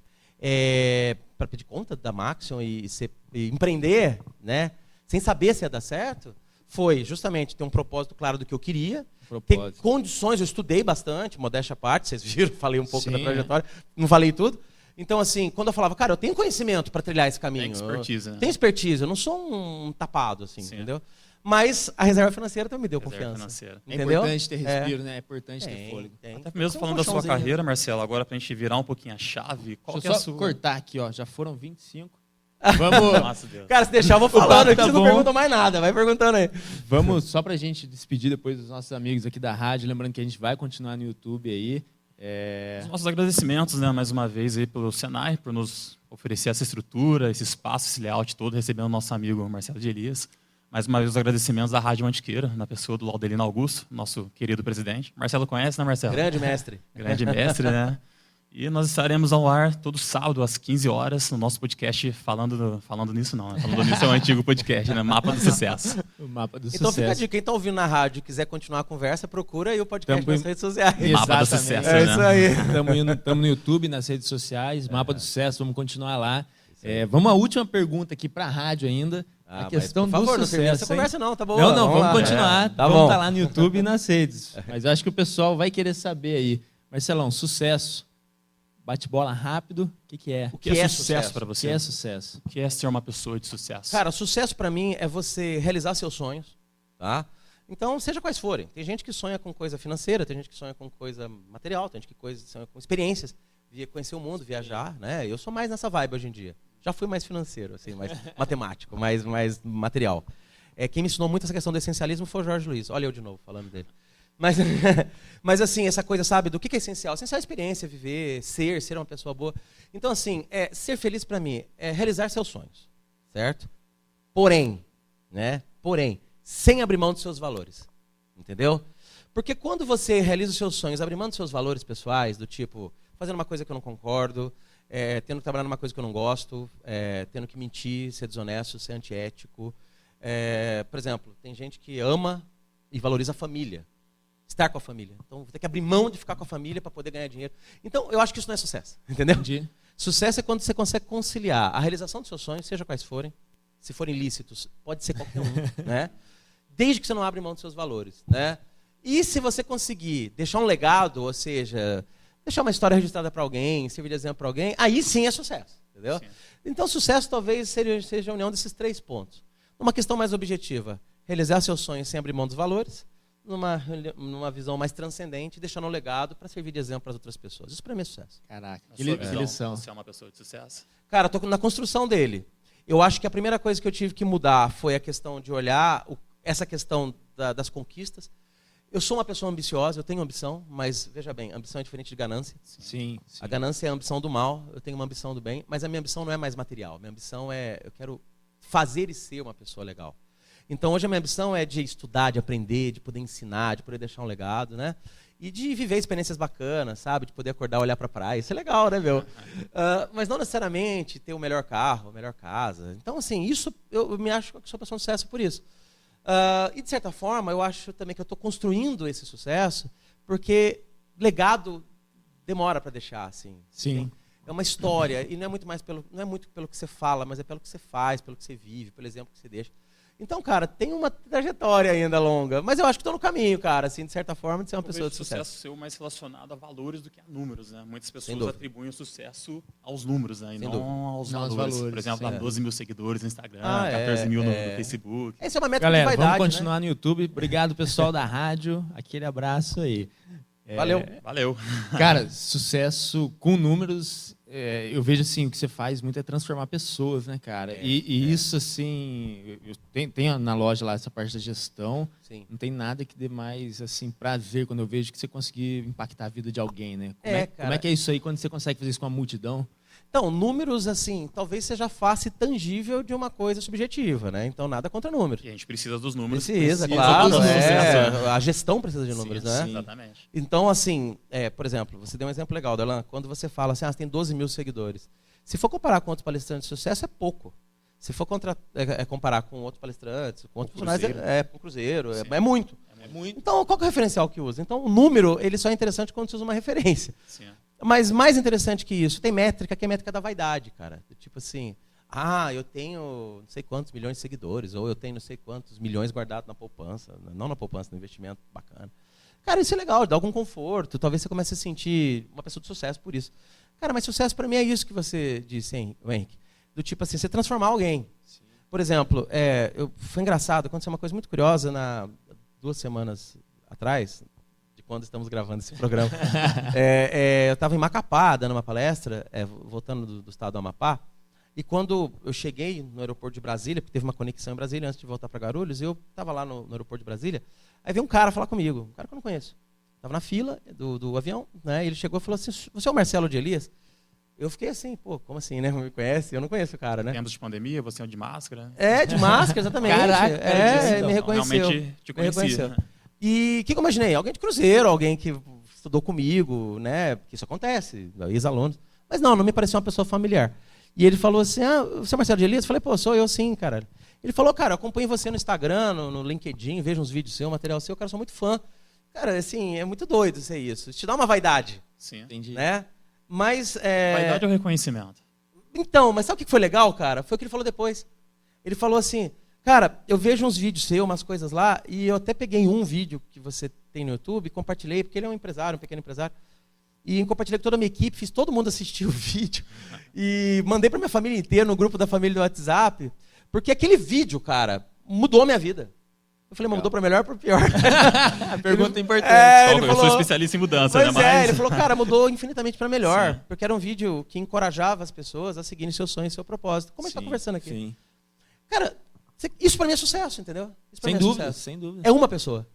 para pedir conta da Maxion e empreender, né, sem saber se ia dar certo, foi justamente ter um propósito claro do que eu queria, ter condições, eu estudei bastante, modéstia à parte, vocês viram, falei um pouco da trajetória, não falei tudo. Então, assim, quando eu falava, cara, eu tenho conhecimento para trilhar esse caminho. Tem expertise, né? Tenho expertise, eu não sou um tapado, assim, entendeu? Mas a reserva financeira também me deu confiança. É importante ter respiro, né? É importante ter fôlego. Até mesmo falando da sua carreira, Marcelo, agora pra gente virar um pouquinho a chave, qual que é a sua... cortar aqui, ó, já foram 25. Vamos. Nossa, Deus. Cara, se deixar, eu vou falando, tá, você não pergunta mais nada, vai perguntando aí. Vamos, só pra gente despedir depois dos nossos amigos aqui da rádio, lembrando que a gente vai continuar no YouTube aí. Os nossos agradecimentos, né, mais uma vez, aí, pelo Senai, por nos oferecer essa estrutura, esse espaço, esse layout todo, recebendo o nosso amigo Marcelo de Elias. Mais uma vez, os agradecimentos da Rádio Mantiqueira, na pessoa do Laudelino Augusto, nosso querido presidente. Marcelo conhece, né, Marcelo? Grande mestre. Grande mestre, né? E nós estaremos ao ar todo sábado, às 15 horas, no nosso podcast falando nisso, não. Né? Falando nisso é um antigo podcast, né? Mapa do Sucesso. O Mapa do Então Sucesso. Fica a dica, quem está ouvindo na rádio e quiser continuar a conversa, procura aí o podcast nas redes sociais. Mapa do Sucesso, né? Isso aí. Estamos no YouTube, nas redes sociais, Mapa do Sucesso, vamos continuar lá. Vamos à última pergunta aqui para a rádio ainda. A questão mas, por favor, do sucesso. Essa conversa não, tá boa. Não, vamos continuar. Tá vamos estar lá no YouTube e nas redes. Mas eu acho que o pessoal vai querer saber aí. Marcelão, sucesso. Bate-bola rápido, o que é? O que é sucesso para você? O que é sucesso? O que é ser uma pessoa de sucesso? Cara, sucesso para mim é você realizar seus sonhos, tá? Então, seja quais forem. Tem gente que sonha com coisa financeira, tem gente que sonha com coisa material, tem gente que sonha com experiências, conhecer o mundo, viajar, né? Eu sou mais nessa vibe hoje em dia. Já fui mais financeiro, assim, mais matemático, mais material. Quem me ensinou muito essa questão do essencialismo foi o Jorge Luiz. Olha eu de novo falando dele. Mas assim, essa coisa, sabe, do que é essencial? Essencial é a experiência, viver, ser uma pessoa boa. Então, assim, ser feliz para mim é realizar seus sonhos, certo? Porém, sem abrir mão dos seus valores, entendeu? Porque quando você realiza os seus sonhos, abre mão dos seus valores pessoais, do tipo, fazendo uma coisa que eu não concordo, tendo que trabalhar numa coisa que eu não gosto, tendo que mentir, ser desonesto, ser antiético. Por exemplo, tem gente que ama e valoriza a família. Estar com a família. Então, vou ter que abrir mão de ficar com a família para poder ganhar dinheiro. Então, eu acho que isso não é sucesso, entendeu? Entendi. Sucesso é quando você consegue conciliar a realização dos seus sonhos, seja quais forem, se forem lícitos, pode ser qualquer um, né? Desde que você não abra mão dos seus valores, né? E se você conseguir deixar um legado, ou seja, deixar uma história registrada para alguém, servir de exemplo para alguém, aí sim é sucesso, entendeu? Sim. Então, sucesso talvez seja a união desses 3 pontos. Uma questão mais objetiva, realizar seus sonhos sem abrir mão dos valores, numa visão mais transcendente, deixando um legado para servir de exemplo para as outras pessoas. Isso para mim é sucesso. Caraca, que lição. Você é uma pessoa de sucesso? Cara, estou na construção dele. Eu acho que a primeira coisa que eu tive que mudar foi a questão de olhar essa questão das conquistas. Eu sou uma pessoa ambiciosa, eu tenho ambição, mas veja bem, ambição é diferente de ganância. Sim. A ganância é a ambição do mal, eu tenho uma ambição do bem, mas a minha ambição não é mais material. Minha ambição é, eu quero fazer e ser uma pessoa legal. Então, hoje a minha ambição é de estudar, de aprender, de poder ensinar, de poder deixar um legado, né? E de viver experiências bacanas, sabe? De poder acordar, olhar para a praia. Isso é legal, né, meu? Mas não necessariamente ter o melhor carro, a melhor casa. Então, assim, isso eu me acho que sou uma pessoa de sucesso por isso. E, de certa forma, eu acho também que eu estou construindo esse sucesso porque legado demora para deixar, assim. Sim. É uma história e não é muito pelo que você fala, mas é pelo que você faz, pelo que você vive, pelo exemplo que você deixa. Então, cara, tem uma trajetória ainda longa, mas eu acho que estou no caminho, cara, assim, de certa forma, de ser uma pessoa de sucesso. O sucesso seu mais relacionado a valores do que a números, né? Muitas pessoas atribuem o sucesso aos números, né? E não aos valores. Por exemplo, 12 mil seguidores no Instagram, 14 mil no Facebook. Essa é uma métrica de vaidade, vamos continuar, né? No YouTube. Obrigado, pessoal da rádio. Aquele abraço aí. Valeu. Cara, sucesso com números, eu vejo assim, o que você faz muito é transformar pessoas, né, cara? E isso, assim, tem na loja lá essa parte da gestão, Sim. Não tem nada que dê mais, assim, prazer quando eu vejo que você conseguir impactar a vida de alguém, né? Como é que é isso aí quando você consegue fazer isso com uma multidão? Então, números, assim, talvez seja a face tangível de uma coisa subjetiva, né? Então, nada contra números. E a gente precisa dos números. Precisa claro. A gestão precisa de números, né? Sim, exatamente. Então, assim, por exemplo, você deu um exemplo legal, Darlan, quando você fala assim, você tem 12 mil seguidores. Se for comparar com outros palestrantes de sucesso, é pouco. Se for comparar com outros palestrantes, com outros funcionários, com o Cruzeiro, é muito. É muito. Então, qual que é o referencial que usa? Então, o número, ele só é interessante quando você usa uma referência. Sim. Mas mais interessante que isso, tem métrica, que é a métrica da vaidade, cara. Tipo assim, eu tenho não sei quantos milhões de seguidores, ou eu tenho não sei quantos milhões guardados na poupança. Não na poupança, no investimento bacana. Cara, isso é legal, dá algum conforto. Talvez você comece a se sentir uma pessoa de sucesso por isso. Cara, mas sucesso para mim é isso que você disse, hein, Henrique? Do tipo assim, você transformar alguém. Sim. Por exemplo, foi engraçado, aconteceu uma coisa muito curiosa 2 semanas atrás, quando estamos gravando esse programa. Eu estava em Macapá, dando uma palestra, voltando do estado do Amapá, e quando eu cheguei no aeroporto de Brasília, porque teve uma conexão em Brasília antes de voltar para Guarulhos, eu estava lá no aeroporto de Brasília, aí veio um cara falar comigo, um cara que eu não conheço. Estava na fila do avião, né? E ele chegou e falou assim, você é o Marcelo de Elias? Eu fiquei assim, pô, como assim, né? Não me conhece? Eu não conheço o cara, né? Tempos de pandemia, você é de máscara? De máscara, exatamente. Caraca, me reconheceu. Realmente te conhecia. E o que eu imaginei? Alguém de Cruzeiro, alguém que estudou comigo, né? Porque isso acontece, ex-alunos. Mas não me pareceu uma pessoa familiar. E ele falou assim, você é Marcelo de Elias? Eu falei, pô, sou eu sim, cara. Ele falou, cara, eu acompanho você no Instagram, no LinkedIn, vejo uns vídeos seus, material seu, cara, eu sou muito fã. Cara, assim, é muito doido ser isso. Te dá uma vaidade. Sim, entendi. Né? Mas, vaidade ou reconhecimento? Então, mas sabe o que foi legal, cara? Foi o que ele falou depois. Ele falou assim, cara, eu vejo uns vídeos seus, umas coisas lá, e eu até peguei um vídeo que você tem no YouTube e compartilhei, porque ele é um empresário, um pequeno empresário, e compartilhei com toda a minha equipe, fiz todo mundo assistir o vídeo, e mandei para minha família inteira, no grupo da família do WhatsApp, porque aquele vídeo, cara, mudou a minha vida. Eu falei, mas mudou para melhor ou para pior? Pergunta importante. Eu sou especialista em mudança, pois né? Mas... ele falou, cara, mudou infinitamente para melhor, Sim. porque era um vídeo que encorajava as pessoas a seguirem seus sonhos e seu propósito. Como a gente está conversando aqui. Sim. Cara, isso para mim é sucesso, entendeu? Isso pra mim é sucesso. Sem dúvida. É uma pessoa.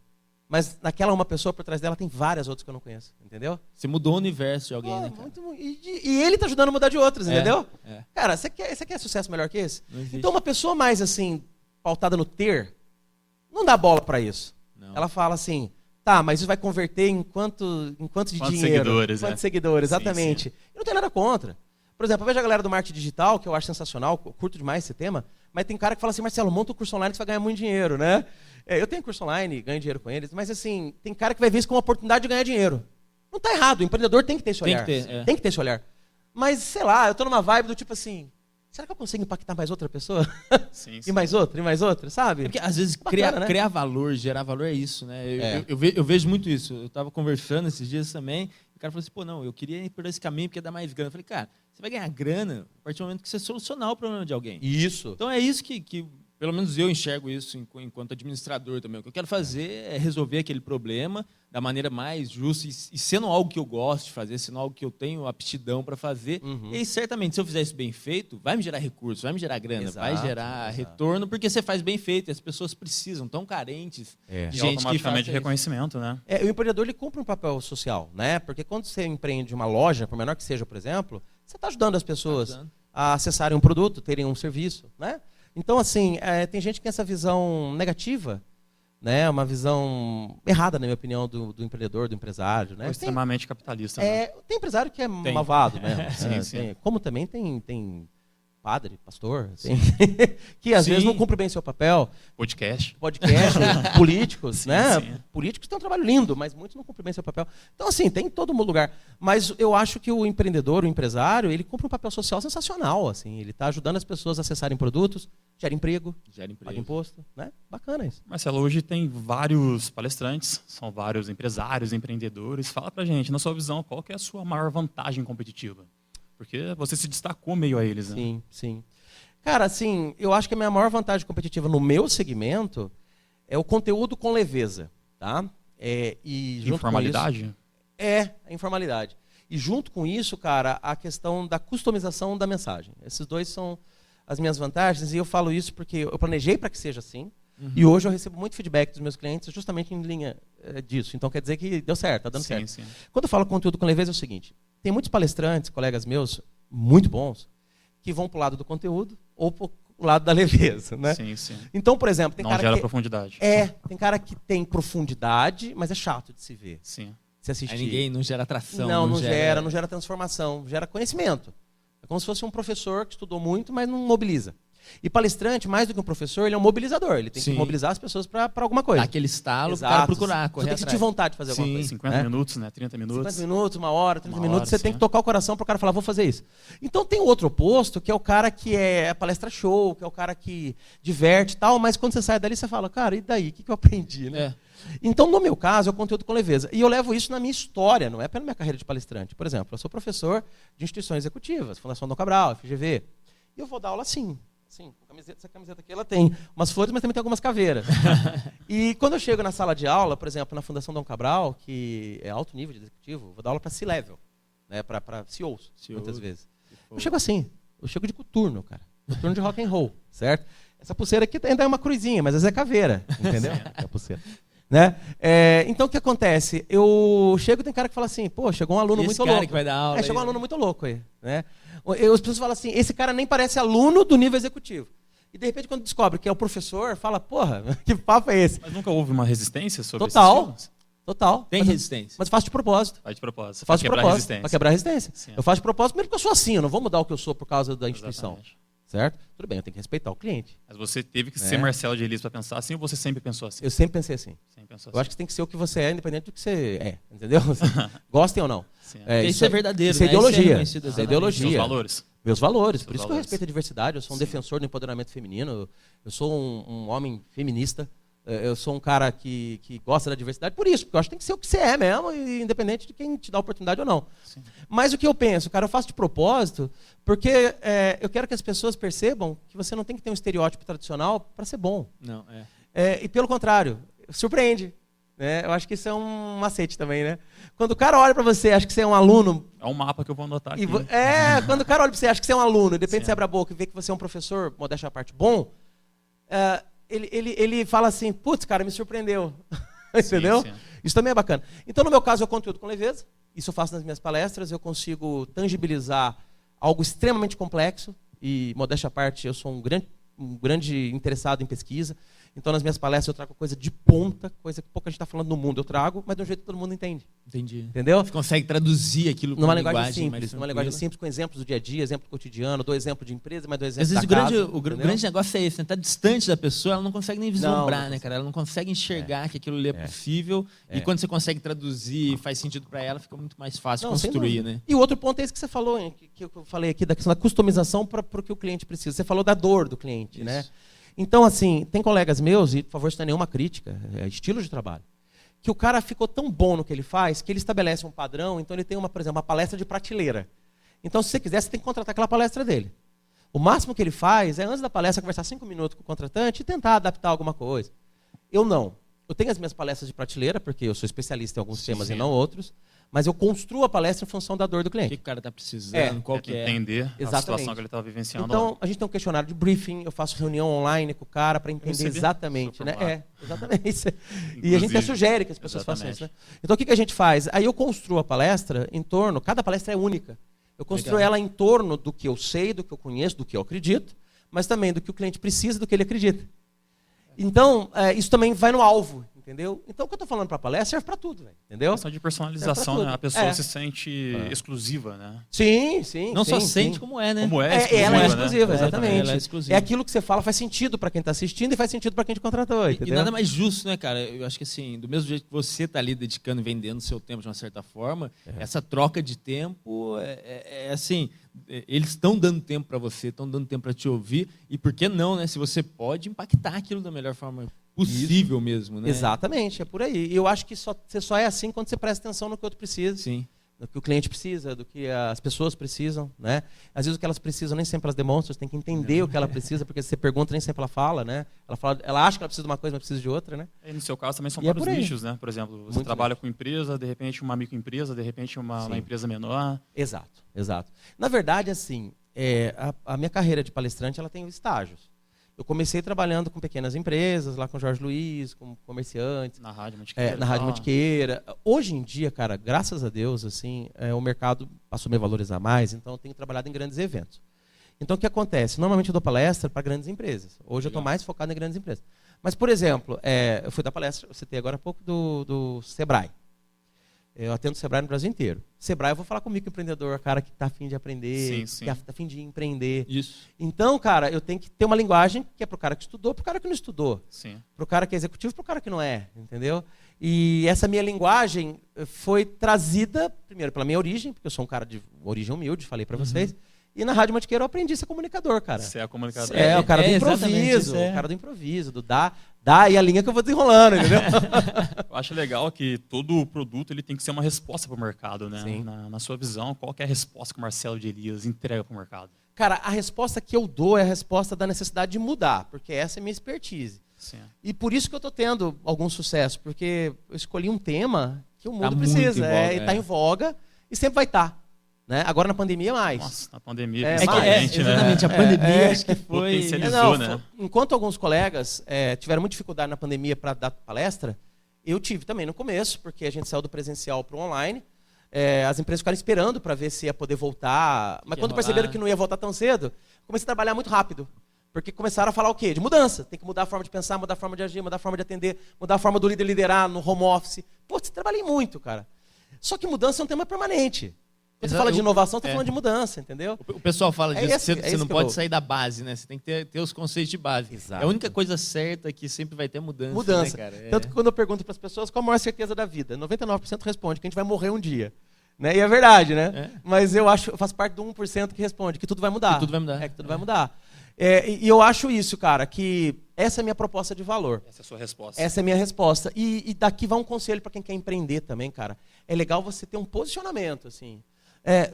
Mas naquela uma pessoa, por trás dela, tem várias outras que eu não conheço, entendeu? Você mudou o universo de alguém, né, cara? E ele tá ajudando a mudar de outros, entendeu? É. Cara, você quer sucesso melhor que esse? Não existe. Então, uma pessoa mais, assim, pautada no ter, não dá bola para isso. Não. Ela fala assim, tá, mas isso vai converter em quanto de Quantos dinheiro? Seguidores, Quantos seguidores, exatamente. Sim. E não tem nada contra. Por exemplo, eu vejo a galera do marketing digital, que eu acho sensacional, eu curto demais esse tema, mas tem cara que fala assim, Marcelo, monta um curso online que você vai ganhar muito dinheiro, né? Eu tenho curso online, ganho dinheiro com eles, mas assim, tem cara que vai ver isso como uma oportunidade de ganhar dinheiro. Não está errado, o empreendedor tem que ter esse olhar. Tem que ter esse olhar. Mas, sei lá, eu estou numa vibe do tipo assim, será que eu consigo impactar mais outra pessoa? Sim. E mais outra, sabe? Porque às vezes Bacana, criar valor, gerar valor é isso, né? Eu vejo muito isso. Eu estava conversando esses dias também, o cara falou assim, pô, não, eu queria ir por esse caminho porque dá mais grana. Eu falei, cara, você vai ganhar grana a partir do momento que você solucionar o problema de alguém. Isso. Então é isso que pelo menos eu enxergo isso enquanto administrador também. O que eu quero fazer é resolver aquele problema da maneira mais justa e sendo algo que eu gosto de fazer, sendo algo que eu tenho aptidão para fazer. E aí, certamente, se eu fizer isso bem feito, vai me gerar recursos, vai me gerar grana, vai gerar retorno, porque você faz bem feito e as pessoas precisam, tão carentes. De gente automaticamente reconhecimento, né? O empreendedor ele cumpre um papel social, né? Porque quando você empreende uma loja, por menor que seja, por exemplo, você está ajudando as pessoas a acessarem um produto, terem um serviço, né? Então, assim, tem gente que tem essa visão negativa, né? Uma visão errada, na minha opinião, do empreendedor, do empresário. Né? Extremamente capitalista. Né? Tem empresário que é malvado, né? Sim. Como também tem padre, pastor, que às vezes não cumpre bem seu papel. Podcast, políticos, sim, né? Sim. Políticos têm um trabalho lindo, mas muitos não cumprem bem seu papel. Então, assim, tem em todo lugar. Mas eu acho que o empreendedor, o empresário, ele cumpre um papel social sensacional. Assim. Ele está ajudando as pessoas a acessarem produtos, gera emprego, paga imposto. Né? Bacana isso. Marcelo, hoje tem vários palestrantes, são vários empresários, empreendedores. Fala pra gente, na sua visão, qual que é a sua maior vantagem competitiva? Porque você se destacou meio a eles, né? Sim. Cara, assim, eu acho que a minha maior vantagem competitiva no meu segmento é o conteúdo com leveza, tá? Informalidade? A informalidade. E junto com isso, cara, a questão da customização da mensagem. Esses dois são as minhas vantagens e eu falo isso porque eu planejei para que seja assim. E hoje eu recebo muito feedback dos meus clientes justamente em linha disso. Então quer dizer que deu certo, está dando certo. Sim. Quando eu falo conteúdo com leveza é o seguinte, tem muitos palestrantes, colegas meus, muito bons, que vão para o lado do conteúdo ou para o lado da leveza. Né? Sim. Então, por exemplo, tem não cara gera que profundidade. tem cara que tem profundidade, mas é chato de se ver. Sim. Se assistir. Aí ninguém não gera atração. Não gera transformação, gera conhecimento. É como se fosse um professor que estudou muito, mas não mobiliza. E palestrante, mais do que um professor, ele é um mobilizador. Ele tem que mobilizar as pessoas para alguma coisa. Dá aquele estalo para o cara procurar, correr Você tem que sentir vontade de fazer alguma coisa. 50 minutos, né? 30 minutos. 50 minutos, 1 hora, 30 minutos, você tem que tocar o coração para o cara falar, vou fazer isso. Então tem o outro oposto, que é o cara que é palestra show, que é o cara que diverte e tal, mas quando você sai dali, você fala, cara, e daí? O que eu aprendi? Né? Então, no meu caso, é o conteúdo com leveza. E eu levo isso na minha história, não é pela minha carreira de palestrante. Por exemplo, eu sou professor de instituições executivas, Fundação Dom Cabral, FGV. E eu vou dar aula assim, essa camiseta aqui ela tem umas flores, mas também tem algumas caveiras. E quando eu chego na sala de aula, por exemplo, na Fundação Dom Cabral, que é alto nível de executivo, vou dar aula para C-Level, né, para CEOs, muitas vezes. Eu chego assim, eu chego de coturno, cara. Coturno de rock and roll, certo? Essa pulseira aqui ainda é uma cruzinha, mas às vezes é caveira, entendeu? É a pulseira. Né? Então o que acontece? Eu chego e tem cara que fala assim, pô, chegou um aluno muito louco. Que vai dar aula chegou um aluno muito louco aí. Né? As pessoas falam assim, esse cara nem parece aluno do nível executivo. E de repente, quando descobre que é o professor, fala, porra, que papo é esse? Mas nunca houve uma resistência sobre Total. Tem resistência. Mas faço de propósito. Faz de propósito. Faço de propósito. Para quebrar a resistência. Sim. Eu faço de propósito, primeiro porque eu sou assim, eu não vou mudar o que eu sou por causa da instituição. Exatamente. Certo? Tudo bem, eu tenho que respeitar o cliente. Mas você teve que ser Marcelo de Elias para pensar assim ou você sempre pensou assim? Eu sempre pensei assim. Eu acho que você tem que ser o que você é, independente do que você é. Entendeu? Gostem ou não. Isso é verdadeiro. Isso é ideologia. Isso é ideologia. Meus valores. Meus valores. Por isso que eu respeito a diversidade. Eu sou um defensor do empoderamento feminino. Eu sou um homem feminista. Eu sou um cara que gosta da diversidade por isso, porque eu acho que tem que ser o que você é mesmo, independente de quem te dá a oportunidade ou não. Sim. Mas o que eu penso, cara, eu faço de propósito, porque eu quero que as pessoas percebam que você não tem que ter um estereótipo tradicional para ser bom. Não, e pelo contrário, surpreende. Né? Eu acho que isso é um macete também, né? Quando o cara olha para você, acha que você é um aluno... É um mapa que eu vou anotar aqui. Quando o cara olha para você, acha que você é um aluno, de repente você abre a boca e vê que você é um professor, modéstia à parte, bom... Ele fala assim, putz, cara, me surpreendeu. Entendeu? Sim. Isso também é bacana. Então, no meu caso, eu conteúdo com leveza. Isso eu faço nas minhas palestras. Eu consigo tangibilizar algo extremamente complexo. E, modéstia à parte, eu sou um grande interessado em pesquisa. Então, nas minhas palestras, eu trago coisa de ponta, coisa que pouca gente está falando no mundo. Eu trago, mas de um jeito que todo mundo entende. Entendi. Entendeu? Você consegue traduzir aquilo numa uma linguagem simples, mais numa linguagem simples, com exemplos do dia a dia, exemplo do cotidiano, dou exemplo de empresa, mas dou exemplo às vezes da casa. O grande negócio é esse, né? Tá distante da pessoa, ela não consegue nem vislumbrar, né, cara? Ela não consegue enxergar que aquilo ali é possível. E quando você consegue traduzir, faz sentido para ela, fica muito mais fácil construir, né? E o outro ponto é esse que você falou, hein, que eu falei aqui, da questão da customização para o que o cliente precisa. Você falou da dor do cliente, né? Então, assim, tem colegas meus, e por favor, isso não é nenhuma crítica, é estilo de trabalho, que o cara ficou tão bom no que ele faz, que ele estabelece um padrão, então ele tem, por exemplo, uma palestra de prateleira. Então, se você quiser, você tem que contratar aquela palestra dele. O máximo que ele faz é, antes da palestra, conversar 5 minutos com o contratante e tentar adaptar alguma coisa. Eu não. Eu tenho as minhas palestras de prateleira, porque eu sou especialista em alguns temas e não outros, mas eu construo a palestra em função da dor do cliente. O que o cara está precisando, qual que é. Entender a situação que ele está vivenciando. Então, a gente tem um questionário de briefing, eu faço reunião online com o cara para entender exatamente. Né? Exatamente. E a gente até sugere que as pessoas façam isso. Né? Então, o que a gente faz? Aí eu construo a palestra em torno, cada palestra é única. Eu construo ela em torno do que eu sei, do que eu conheço, do que eu acredito, mas também do que o cliente precisa, do que ele acredita. Então, isso também vai no alvo. Entendeu? Então, o que eu estou falando para a palestra serve para tudo, véio, entendeu? Questão de personalização, né? A pessoa se sente exclusiva, né? Sim, sim. Não só sente como é, né? Como é exclusiva, ela é exclusiva, né? exatamente. Ela é exclusiva. É aquilo que você fala faz sentido para quem está assistindo e faz sentido para quem te contratou, entendeu? E nada mais justo, né, cara? Eu acho que assim, do mesmo jeito que você está ali dedicando e vendendo seu tempo de uma certa forma, essa troca de tempo é assim, eles estão dando tempo para você, estão dando tempo para te ouvir, e por que não, né? Se você pode impactar aquilo da melhor forma possível mesmo, né? Exatamente, é por aí. E eu acho que você só é assim quando você presta atenção no que o outro precisa. Sim. Do que o cliente precisa, do que as pessoas precisam, né? Às vezes o que elas precisam nem sempre elas demonstram, você tem que entender o que ela precisa, porque se você pergunta nem sempre ela fala, né? Ela acha que ela precisa de uma coisa, mas precisa de outra, né? E no seu caso também são E vários nichos, né? Por exemplo, você trabalha com empresa, de repente uma microempresa, de repente uma empresa menor. Exato, exato. Na verdade, assim, a minha carreira de palestrante ela tem estágios. Eu comecei trabalhando com pequenas empresas, lá com o Jorge Luiz, com comerciantes. Na Rádio Mantiqueira. Na Rádio Mantiqueira. Hoje em dia, cara, graças a Deus, assim, o mercado passou a me valorizar mais, então eu tenho trabalhado em grandes eventos. Então, o que acontece? Normalmente eu dou palestra para grandes empresas. Hoje eu estou mais focado em grandes empresas. Mas, por exemplo, eu fui dar palestra, eu citei agora há pouco do Sebrae. Eu atendo o Sebrae no Brasil inteiro. Sebrae, eu vou falar com o microempreendedor, cara que está a fim de aprender, que está a fim de empreender. Isso. Então, cara, eu tenho que ter uma linguagem que é para o cara que estudou, para o cara que não estudou. Para o cara que é executivo, para o cara que não é, entendeu? E essa minha linguagem foi trazida, primeiro, pela minha origem, porque eu sou um cara de origem humilde, falei para vocês. E na Rádio Mantiqueira eu aprendi a ser comunicador, cara. Você é comunicador. O cara do improviso. O cara do improviso, do dá e a linha que eu vou desenrolando, entendeu? Eu acho legal que todo produto ele tem que ser uma resposta para o mercado, né? Sim. Na sua visão, qual que é a resposta que o Marcelo de Elias entrega para o mercado? Cara, a resposta que eu dou é a resposta da necessidade de mudar, porque essa é a minha expertise. Sim. E por isso que eu estou tendo algum sucesso, porque eu escolhi um tema que o mundo muito precisa, em voga, e está em voga e sempre vai estar. Né? Agora na pandemia mais. Nossa, na pandemia, exatamente, né? A pandemia acho que foi... Potencializou, né? Enquanto alguns colegas tiveram muita dificuldade na pandemia para dar palestra, eu tive também no começo, porque a gente saiu do presencial para o online, as empresas ficaram esperando para ver se ia poder voltar, mas quando perceberam que não ia voltar tão cedo, comecei a trabalhar muito rápido. Porque começaram a falar o quê? De mudança. Tem que mudar a forma de pensar, mudar a forma de agir, mudar a forma de atender, mudar a forma do líder liderar no home office. Pô, trabalhei muito, cara. Só que mudança é um tema permanente. Quando você fala de inovação, está falando de mudança, entendeu? O pessoal fala disso, você não pode vou. sair da base, né? Você tem que ter os conceitos de base. Exato. É a única coisa certa que sempre vai ter mudança. Mudança. Né, cara? Tanto que quando eu pergunto para as pessoas qual a maior certeza da vida, 99% responde que a gente vai morrer um dia. Né? E é verdade, né? Mas eu faço parte do 1% que responde que tudo vai mudar. Que tudo vai mudar. Que tudo vai mudar. E eu acho isso, cara, que essa é a minha proposta de valor. Essa é a sua resposta. Essa é a minha resposta. E daqui vai um conselho para quem quer empreender também, cara. É legal você ter um posicionamento, assim.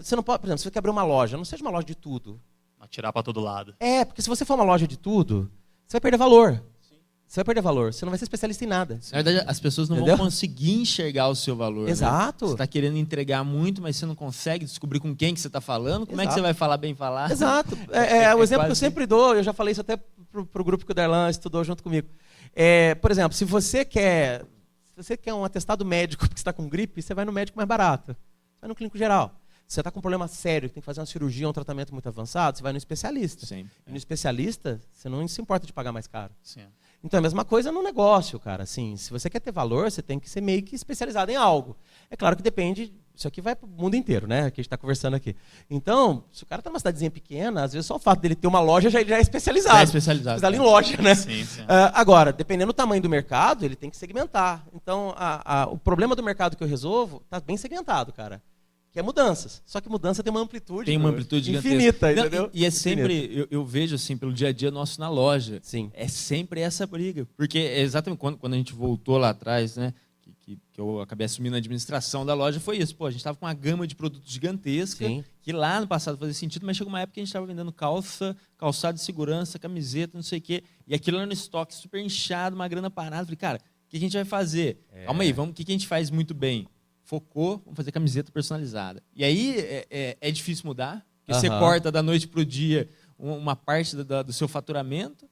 Você não pode, por exemplo, se você quer abrir uma loja, não seja uma loja de tudo. Atirar para todo lado. Porque se você for uma loja de tudo, você vai perder valor. Você vai perder valor. Você não vai ser especialista em nada. Na verdade, as pessoas não vão conseguir enxergar o seu valor. Exato. Né? Você está querendo entregar muito, mas você não consegue descobrir com quem que você está falando. Como é que você vai falar bem falar? Exato. O exemplo que eu sempre dou, eu já falei isso até para o grupo que o Darlan estudou junto comigo. Por exemplo, se você quer um atestado médico porque você está com gripe, você vai no médico mais barato. Você vai no clínico geral. você está com um problema sério, tem que fazer uma cirurgia, um tratamento muito avançado, você vai no especialista. Sim. E no especialista, você não se importa de pagar mais caro. Sim. Então, é a mesma coisa no negócio, cara. Assim, se você quer ter valor, você tem que ser meio que especializado em algo. É claro que depende... Isso aqui vai para o mundo inteiro, né? Que a gente está conversando aqui. Então, se o cara está numa cidadezinha pequena, às vezes só o fato dele ter uma loja já é especializado. Já é especializado. Especializado em loja, né? Sim, sim. Agora, dependendo do tamanho do mercado, ele tem que segmentar. Então, o problema do mercado que eu resolvo está bem segmentado, cara. Que é mudanças. Só que mudança tem uma amplitude. Tem uma amplitude infinita, gigantesca. entendeu? E é sempre, eu vejo assim, pelo dia a dia nosso na loja. Sim. É sempre essa briga. Porque é exatamente quando a gente voltou lá atrás, né? Que eu acabei assumindo a administração da loja, foi isso. Pô, a gente estava com uma gama de produtos gigantesca, Sim. que lá no passado fazia sentido, mas chegou uma época que a gente estava vendendo calçado de segurança, camiseta, não sei o quê. E aquilo era no estoque super inchado, uma grana parada. Falei, cara, o que a gente vai fazer? Calma aí, o que a gente faz muito bem? Focou, vamos fazer camiseta personalizada. E aí é difícil mudar, porque você corta da noite para o dia uma parte do seu faturamento,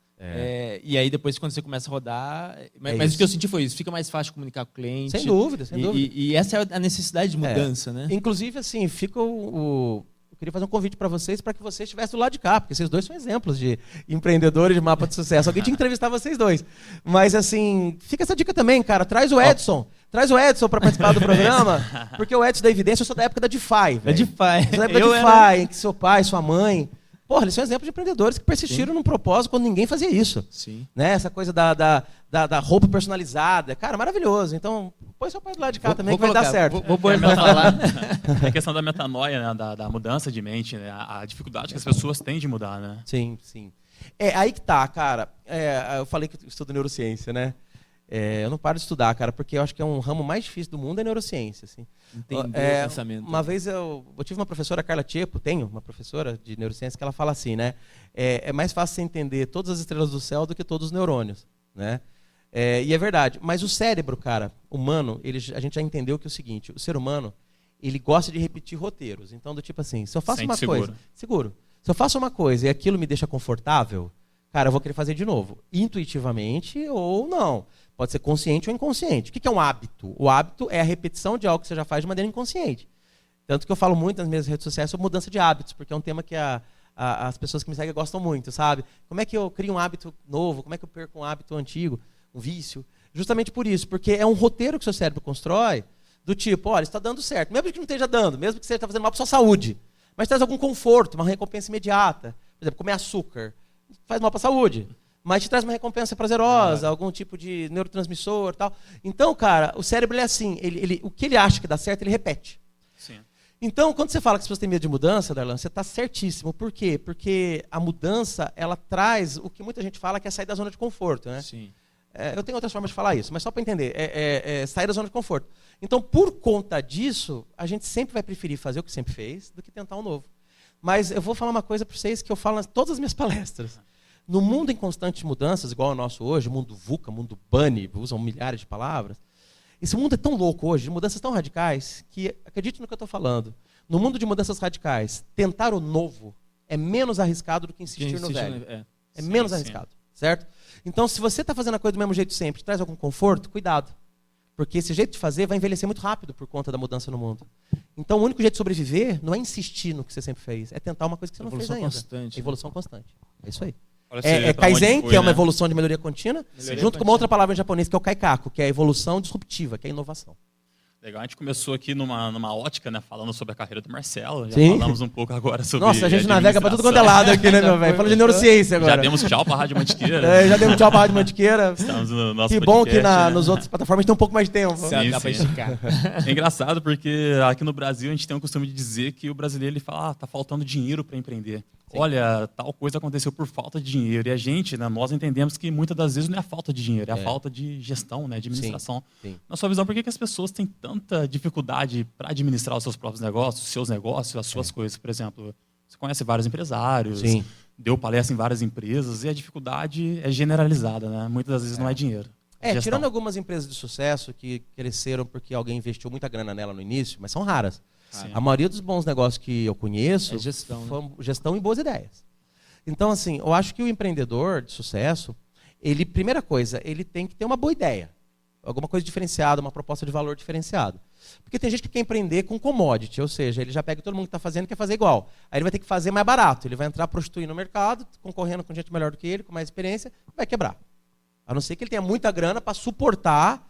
e aí depois quando você começa a rodar... Mas o que eu senti foi isso, fica mais fácil comunicar com o cliente. Sem dúvida, sem dúvida. E essa é a necessidade de mudança, né? Inclusive, assim, fica eu queria fazer um convite para vocês, para que vocês estivessem do lado de cá, porque vocês dois são exemplos de empreendedores de mapa de sucesso. Alguém tinha que entrevistar vocês dois. Mas, assim, fica essa dica também, cara. Traz o Edson. Traz o Edson para participar do programa, porque o Edson da Evidência, eu sou da época da DeFi. Da DeFi. Eu sou da época da DeFi, em que seu pai, sua mãe... Porra, eles são exemplos de empreendedores que persistiram num propósito quando ninguém fazia isso. Sim. Né? Essa coisa da roupa personalizada. Cara, maravilhoso. Então, põe seu pai do lado de cá também que vai dar certo. Vou pôr para falar. É a questão da metanoia, né? da mudança de mente, né? A dificuldade que as pessoas têm de mudar, né? Sim, sim. Aí que tá, cara. Eu falei que eu estudo neurociência, né? Eu não paro de estudar, cara, porque eu acho que é um ramo mais difícil do mundo, é neurociência. Assim. Entender o pensamento. Uma vez eu tive uma professora, Carla Tiepo, tenho uma professora de neurociência, que ela fala assim, né? É mais fácil você entender todas as estrelas do céu do que todos os neurônios, né? E é verdade. Mas o cérebro, cara, humano, a gente já entendeu que é o seguinte, o ser humano, ele gosta de repetir roteiros. Então, do tipo assim, se eu faço uma coisa... Seguro. Se eu faço uma coisa e aquilo me deixa confortável, cara, eu vou querer fazer de novo. Intuitivamente ou não. Pode ser consciente ou inconsciente. O que é um hábito? O hábito é a repetição de algo que você já faz de maneira inconsciente. Tanto que eu falo muito nas minhas redes sociais sobre mudança de hábitos, porque é um tema que as pessoas que me seguem gostam muito, sabe? Como é que eu crio um hábito novo? Como é que eu perco um hábito antigo, um vício? Justamente por isso, porque é um roteiro que o seu cérebro constrói, do tipo, olha, está dando certo. Mesmo que não esteja dando, mesmo que você esteja fazendo mal para a sua saúde, mas traz algum conforto, uma recompensa imediata. Por exemplo, comer açúcar faz mal para a saúde. Mas te traz uma recompensa prazerosa, algum tipo de neurotransmissor e tal. Então, cara, o cérebro é assim, o que ele acha que dá certo, ele repete. Sim. Então, quando você fala que as pessoas têm medo de mudança, Darlan, você está certíssimo. Por quê? Porque a mudança, ela traz o que muita gente fala que é sair da zona de conforto, né? Sim. Eu tenho outras formas de falar isso, mas só para entender, sair da zona de conforto. Então, por conta disso, a gente sempre vai preferir fazer o que sempre fez do que tentar um novo. Mas eu vou falar uma coisa para vocês que eu falo em todas as minhas palestras. No mundo em constantes mudanças, igual o nosso hoje, o mundo VUCA, mundo BUNNY, usam milhares de palavras, esse mundo é tão louco hoje, de mudanças tão radicais, que, acredite no que eu estou falando, no mundo de mudanças radicais, tentar o novo é menos arriscado do que insistir no velho. É menos arriscado, certo? Então, se você está fazendo a coisa do mesmo jeito sempre, traz algum conforto, cuidado. Porque esse jeito de fazer vai envelhecer muito rápido por conta da mudança no mundo. Então, o único jeito de sobreviver não é insistir no que você sempre fez, é tentar uma coisa que você não fez ainda. Constante, evolução constante. É isso aí. Kaizen, que é uma evolução de melhoria contínua, junto com uma outra palavra em japonês, que é o Kaikaku, que é a evolução disruptiva, que é a inovação. Legal, a gente começou aqui numa ótica, né, falando sobre a carreira do Marcelo. Já Sim. falamos um pouco agora sobre. Nossa, a gente navega para tudo quanto é lado aqui, né, meu velho? Falando de neurociência agora. Já demos tchau para a Rádio Mantiqueira. Já demos tchau para a Rádio Mantiqueira. Estamos no nosso que podcast, bom que né? nos outras plataformas tem um pouco mais de tempo. Sim, dá para esticar. É engraçado porque aqui no Brasil a gente tem o costume de dizer que o brasileiro ele fala, tá faltando dinheiro para empreender. Sim. Olha, tal coisa aconteceu por falta de dinheiro. E a gente, né, nós entendemos que muitas das vezes não é a falta de dinheiro, é a falta de gestão, né, de administração. Sim. Na sua visão, por que as pessoas têm tanta dificuldade para administrar os seus próprios negócios, os seus negócios, as suas coisas? Por exemplo, você conhece vários empresários, deu palestra em várias empresas e a dificuldade é generalizada, né? Muitas das vezes não é dinheiro. Tirando algumas empresas de sucesso que cresceram porque alguém investiu muita grana nela no início, mas são raras. Sim. A maioria dos bons negócios que eu conheço gestão, gestão e boas ideias. Então, assim, eu acho que o empreendedor de sucesso, primeira coisa, ele tem que ter uma boa ideia. alguma coisa diferenciada, uma proposta de valor diferenciado. Porque tem gente que quer empreender com commodity, ou seja, ele já pega todo mundo que está fazendo e quer fazer igual. Aí ele vai ter que fazer mais barato, ele vai entrar prostituir no mercado, concorrendo com gente melhor do que ele, com mais experiência, vai quebrar. A não ser que ele tenha muita grana para suportar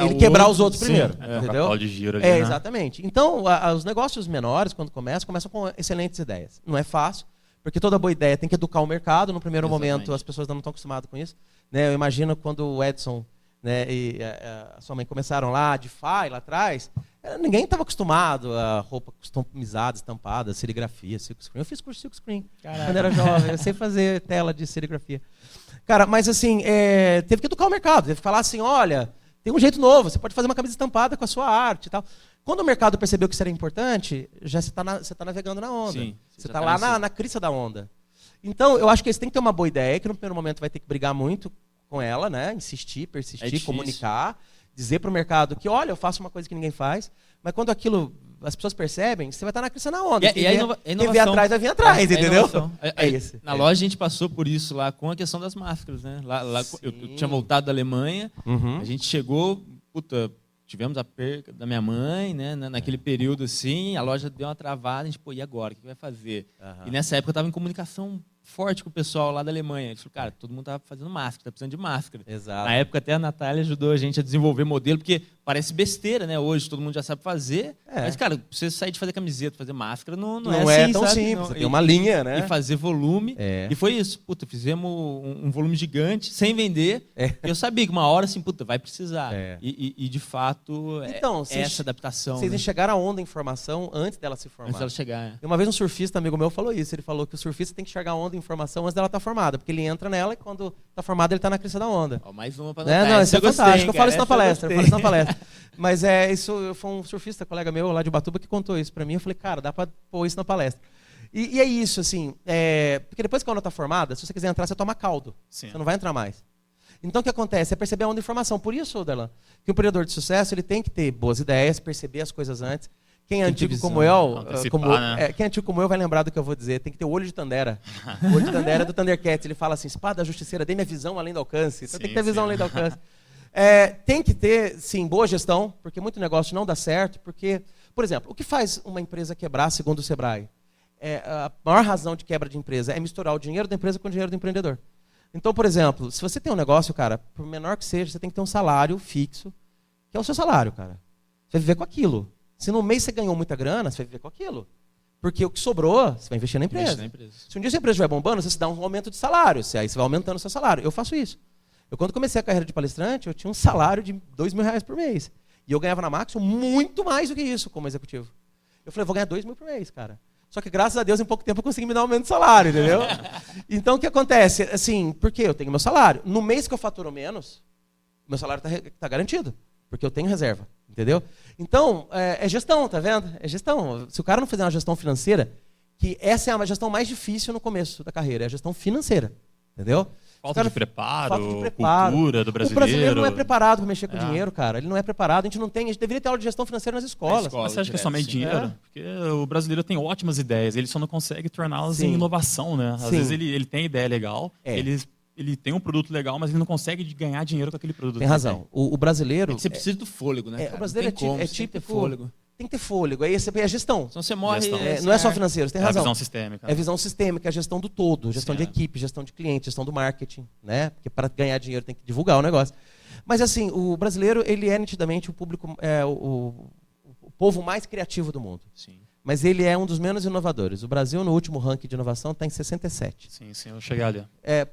ele quebrar os outros primeiro. Entendeu? De giro ali, né? Exatamente. Então, os negócios menores, quando começam com excelentes ideias. Não é fácil, porque toda boa ideia tem que educar o mercado. No primeiro momento, as pessoas não estão acostumadas com isso. Né? Eu imagino quando o Edson, né, e a sua mãe começaram lá, DeFi, lá atrás, ninguém estava acostumado a roupa customizada, estampada, serigrafia, silk screen. Eu fiz curso de silk screen quando era jovem, eu sei fazer tela de serigrafia. Cara, mas assim, teve que educar o mercado, teve que falar assim, olha, tem um jeito novo, você pode fazer uma camisa estampada com a sua arte e tal. Quando o mercado percebeu que isso era importante, já você está navegando na onda. Sim, você está lá na crista da onda. Então, eu acho que eles têm que ter uma boa ideia, que no primeiro momento vai ter que brigar muito com ela, né? Insistir, persistir, comunicar, dizer para o mercado que, olha, eu faço uma coisa que ninguém faz, mas quando aquilo as pessoas percebem, você vai estar na crista na onda. Quem vier atrás vai vir atrás, entendeu? Isso. Na loja a gente passou por isso lá com a questão das máscaras, né? Lá eu tinha voltado da Alemanha, a gente chegou, tivemos a perca da minha mãe, né? Naquele período assim, a loja deu uma travada, a gente, e agora? O que vai fazer? E nessa época eu estava em comunicação forte com o pessoal lá da Alemanha. Eles falaram, cara, todo mundo estava fazendo máscara, está precisando de máscara. Exato. Na época até a Natália ajudou a gente a desenvolver modelo, porque parece besteira, né? Hoje todo mundo já sabe fazer. Mas, cara, você sair de fazer camiseta, fazer máscara, não é assim, tão sabe? simples. Tem uma linha, né? E fazer volume. E foi isso. Fizemos um volume gigante, sem vender. Eu sabia que uma hora, assim, vai precisar. E de fato, então, essa adaptação. Vocês enxergaram a onda em formação antes dela se formar. Antes dela chegar, E uma vez um surfista, amigo meu, falou isso. Ele falou que o surfista tem que enxergar a onda em formação antes dela estar formada. Porque ele entra nela e quando está formado, ele está na crista da onda. Mais uma para não, isso é fantástico. Eu falo isso na palestra. Mas isso foi um surfista, colega meu lá de Ubatuba, que contou isso para mim. Eu falei, cara, dá para pôr isso na palestra. E é isso, assim, porque depois que a onda está formada, se você quiser entrar, você toma caldo. Sim. Você não vai entrar mais. Então, o que acontece? É perceber a onda de informação. Por isso, Darlan, que o empreendedor de sucesso ele tem que ter boas ideias, perceber as coisas antes. Quem é antigo como eu, quem é antigo como eu vai lembrar do que eu vou dizer. Tem que ter o olho de Tandera. O olho de Tandera é do Thundercats. Ele fala assim, espada justiceira, dê minha visão além do alcance. Então tem que ter visão além do alcance. Tem que ter, sim, boa gestão, porque muito negócio não dá certo. Porque, por exemplo, o que faz uma empresa quebrar, segundo o Sebrae? A maior razão de quebra de empresa é misturar o dinheiro da empresa com o dinheiro do empreendedor. Então, por exemplo, se você tem um negócio, cara, por menor que seja, você tem que ter um salário fixo, que é o seu salário, cara. Você vai viver com aquilo. Se no mês você ganhou muita grana, você vai viver com aquilo. Porque o que sobrou, você vai investir na empresa. Se um dia a sua empresa estiver bombando, você se dá um aumento de salário. Aí você vai aumentando o seu salário. Eu faço isso. Eu, quando comecei a carreira de palestrante, eu tinha um salário de R$2.000 por mês. E eu ganhava na Maxon muito mais do que isso como executivo. Eu falei, vou ganhar R$2.000 por mês, cara. Só que, graças a Deus, em pouco tempo eu consegui me dar um aumento de salário, entendeu? Então, o que acontece? Assim, porque eu tenho meu salário. No mês que eu faturo menos, meu salário está garantido. Porque eu tenho reserva, entendeu? Então, é gestão, tá vendo? É gestão. Se o cara não fizer uma gestão financeira, que essa é a gestão mais difícil no começo da carreira, é a gestão financeira, entendeu? Falta de preparo, cultura do brasileiro. O brasileiro não é preparado para mexer com dinheiro, cara. Ele não é preparado, a gente deveria ter aula de gestão financeira nas escolas. Mas você acha que é somente dinheiro? Porque o brasileiro tem ótimas ideias, ele só não consegue torná-las em inovação, né? Às vezes ele tem ideia legal, ele tem um produto legal, mas ele não consegue ganhar dinheiro com aquele produto. Tem razão. O brasileiro... Você precisa do fôlego, né? O brasileiro é típico fôlego. Tem que ter fôlego. Aí é a gestão. Senão você morre. Não é só financeiro, você tem razão. É a visão sistêmica. É a visão sistêmica, a gestão do todo, gestão de equipe, gestão de cliente, gestão do marketing, né? Porque para ganhar dinheiro tem que divulgar o negócio. Mas assim, o brasileiro, ele é nitidamente o público, o povo mais criativo do mundo. Sim. Mas ele é um dos menos inovadores. O Brasil, no último ranking de inovação, está em 67. Sim, eu cheguei ali.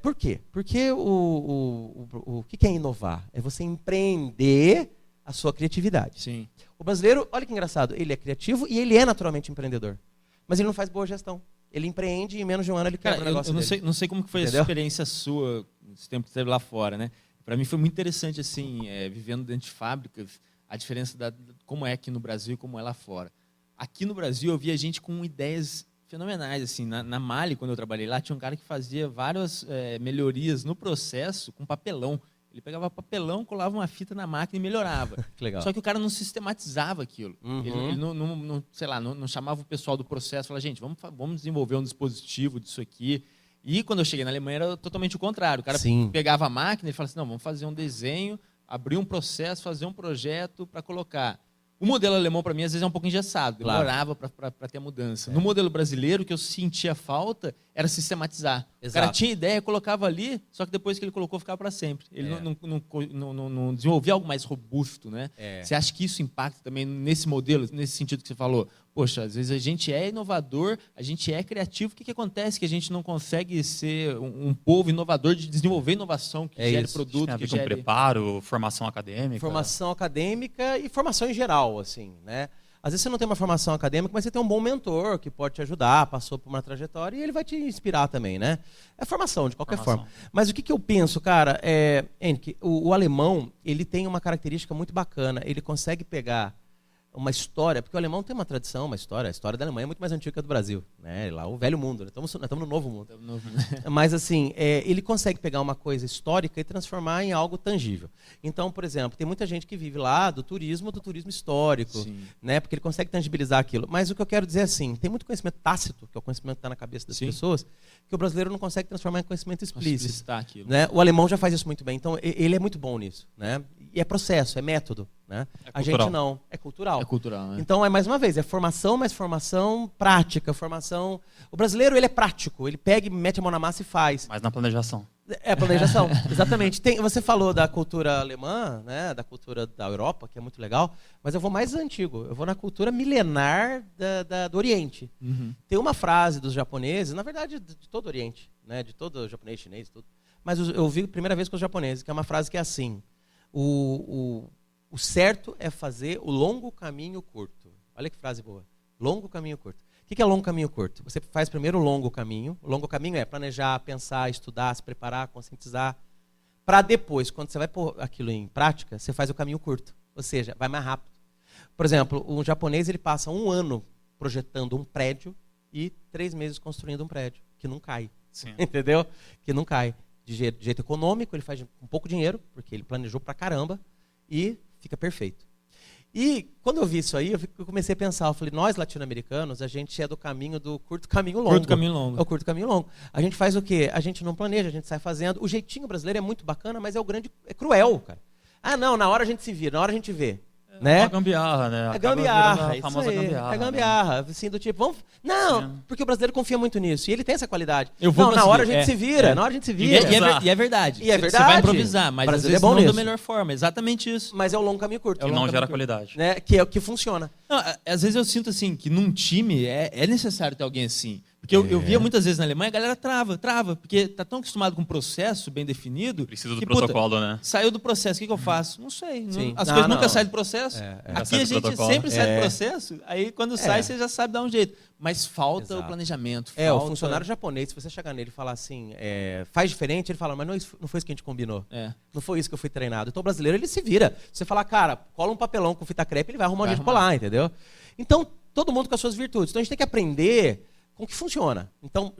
Por quê? Porque o que é inovar? É você empreender a sua criatividade. Sim. O brasileiro, olha que engraçado, ele é criativo e ele é naturalmente empreendedor. Mas ele não faz boa gestão. Ele empreende e em menos de um ano ele quebra o negócio dele. Não sei como que foi a experiência sua, esse tempo que você esteve lá fora, né? Para mim foi muito interessante, assim, vivendo dentro de fábricas, a diferença como é aqui no Brasil e como é lá fora. Aqui no Brasil eu via gente com ideias fenomenais, assim, na Mali, quando eu trabalhei lá, tinha um cara que fazia várias melhorias no processo com papelão. Ele pegava papelão, colava uma fita na máquina e melhorava. Que legal. Só que o cara não sistematizava aquilo. Ele não chamava o pessoal do processo, falava, gente, vamos desenvolver um dispositivo disso aqui. E quando eu cheguei na Alemanha era totalmente o contrário. O cara pegava a máquina e falava assim, não, vamos fazer um desenho abrir um processo, fazer um projeto para colocar. O modelo alemão, para mim, às vezes é um pouco engessado, demorava para ter a mudança. No modelo brasileiro, o que eu sentia falta era sistematizar. Exato. O cara tinha ideia, colocava ali, só que depois que ele colocou, ficava para sempre. Ele não desenvolvia algo mais robusto, né? Você acha que isso impacta também nesse modelo, nesse sentido que você falou? Poxa, às vezes a gente é inovador, a gente é criativo, o que acontece? Que a gente não consegue ser um povo inovador de desenvolver inovação, que gere produto, tem a ver com preparo, formação acadêmica. Formação acadêmica e formação em geral, assim, né? Às vezes você não tem uma formação acadêmica, mas você tem um bom mentor que pode te ajudar, passou por uma trajetória e ele vai te inspirar também, né? É formação, de qualquer forma. Mas o que eu penso, cara, Henrique, o alemão, ele tem uma característica muito bacana, ele consegue pegar uma história, porque o alemão tem uma tradição, uma história. A história da Alemanha é muito mais antiga que a do Brasil, né? Lá o velho mundo, né? Estamos no novo mundo. Mas assim, ele consegue pegar uma coisa histórica e transformar em algo tangível. Então, por exemplo, tem muita gente que vive lá do turismo histórico, né? Porque ele consegue tangibilizar aquilo. Mas o que eu quero dizer é assim, tem muito conhecimento tácito, que é o conhecimento que está na cabeça das pessoas, que o brasileiro não consegue transformar em conhecimento explícito. Né? O alemão já faz isso muito bem. Então, ele é muito bom nisso, né? E é processo, é método, né? A gente não, é cultural. É cultural, né? Então, mais uma vez, é formação, mas formação prática, formação... O brasileiro, ele é prático, ele pega e mete a mão na massa e faz. Mas na planejação. É, planejação, exatamente. Você falou da cultura alemã, né? Da cultura da Europa, que é muito legal, mas eu vou mais antigo, eu vou na cultura milenar do Oriente. Tem uma frase dos japoneses, na verdade, de todo o Oriente, né? De todo o japonês, chinês, tudo. Mas eu vi a primeira vez com os japoneses, que é uma frase que é assim... O certo é fazer o longo caminho curto. Olha que frase boa. Longo caminho curto. O que é longo caminho curto? Você faz primeiro o longo caminho. O longo caminho é planejar, pensar, estudar, se preparar, conscientizar. Para depois, quando você vai pôr aquilo em prática, você faz o caminho curto. Ou seja, vai mais rápido. Por exemplo, um japonês ele passa 1 ano projetando um prédio e 3 meses construindo um prédio, que não cai. Sim. Entendeu? Que não cai. De jeito econômico, ele faz com pouco dinheiro, porque ele planejou pra caramba, e fica perfeito. E quando eu vi isso aí, eu comecei a pensar, eu falei, nós latino-americanos, a gente é do caminho do curto caminho longo. Curto caminho longo. É o curto caminho longo. A gente faz o quê? A gente não planeja, a gente sai fazendo. O jeitinho brasileiro é muito bacana, mas é cruel, cara. Ah, não, na hora a gente se vira, na hora a gente vê. Né? É uma gambiarra, né? É gambiarra, a famosa gambiarra. É gambiarra, né? Assim, do tipo, vamos... Não, porque o brasileiro confia muito nisso, e ele tem essa qualidade. Na hora a gente se vira, na hora a gente se vira. E é verdade. E é verdade. Você vai improvisar, mas às vezes não da melhor forma, exatamente isso. Mas é o longo caminho curto. Que não gera qualidade. Né? Que é o que funciona. Não, às vezes eu sinto assim, que num time é necessário ter alguém assim. Porque eu via muitas vezes na Alemanha, a galera trava, porque tá tão acostumado com um processo bem definido. Precisa do protocolo, né? Saiu do processo, o que eu faço? Não sei. As coisas nunca saem do processo. Aqui a gente sempre sai do processo, aí quando sai você já sabe dar um jeito. Mas falta o planejamento. O funcionário japonês, se você chegar nele e falar assim, faz diferente, ele fala, mas não foi isso que a gente combinou. Não foi isso que eu fui treinado. Então o brasileiro, ele se vira. Se você falar, cara, cola um papelão com fita crepe, ele vai arrumar um jeito de colar, entendeu? Então, todo mundo com as suas virtudes. Então a gente tem que aprender com o que funciona. Então,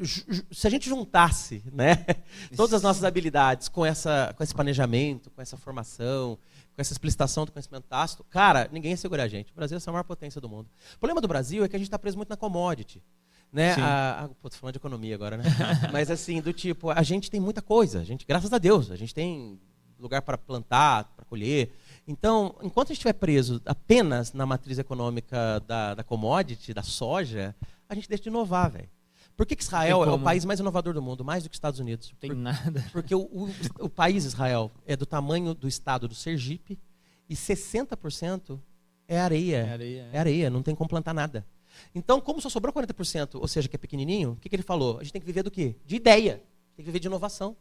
se a gente juntasse, né, todas as nossas habilidades com esse planejamento, com essa formação, com essa explicitação do conhecimento tácito, cara, ninguém ia segurar a gente. O Brasil é a maior potência do mundo. O problema do Brasil é que a gente está preso muito na commodity. Né? Tô falando de economia agora, né? Mas assim, do tipo, a gente tem muita coisa. Graças a Deus, a gente tem lugar para plantar, para colher. Então, enquanto a gente estiver preso apenas na matriz econômica da commodity, da soja, a gente deixa de inovar, velho. Por que Israel é o país mais inovador do mundo, mais do que os Estados Unidos? Tem nada. Porque o país Israel é do tamanho do estado do Sergipe e 60% é areia. É areia, não tem como plantar nada. Então, como só sobrou 40%, ou seja, que é pequenininho, o que ele falou? A gente tem que viver do quê? De ideia. Tem que viver de inovação.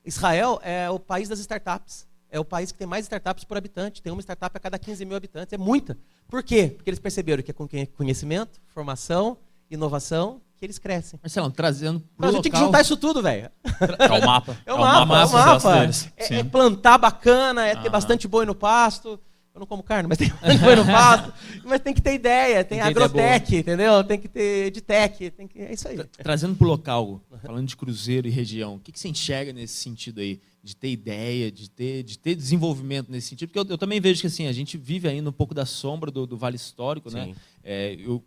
Israel é o país das startups. É o país que tem mais startups por habitante. Tem uma startup a cada 15 mil habitantes. É muita. Por quê? Porque eles perceberam que é com conhecimento, formação, inovação, que eles crescem. Marcelo, trazendo pro Mas a gente tem que juntar isso tudo, velho. É o mapa. É o mapa. É plantar bacana, é ter bastante boi no pasto. Eu não como carne, mas tem boi no pasto. Mas tem que ter ideia, tem agrotech, entendeu? Tem que ter edtech, é isso aí. Trazendo pro local, falando de cruzeiro e região, o que você enxerga nesse sentido aí? De ter ideia, de ter desenvolvimento nesse sentido? Porque eu também vejo que assim, a gente vive ainda um pouco da sombra do Vale Histórico, né?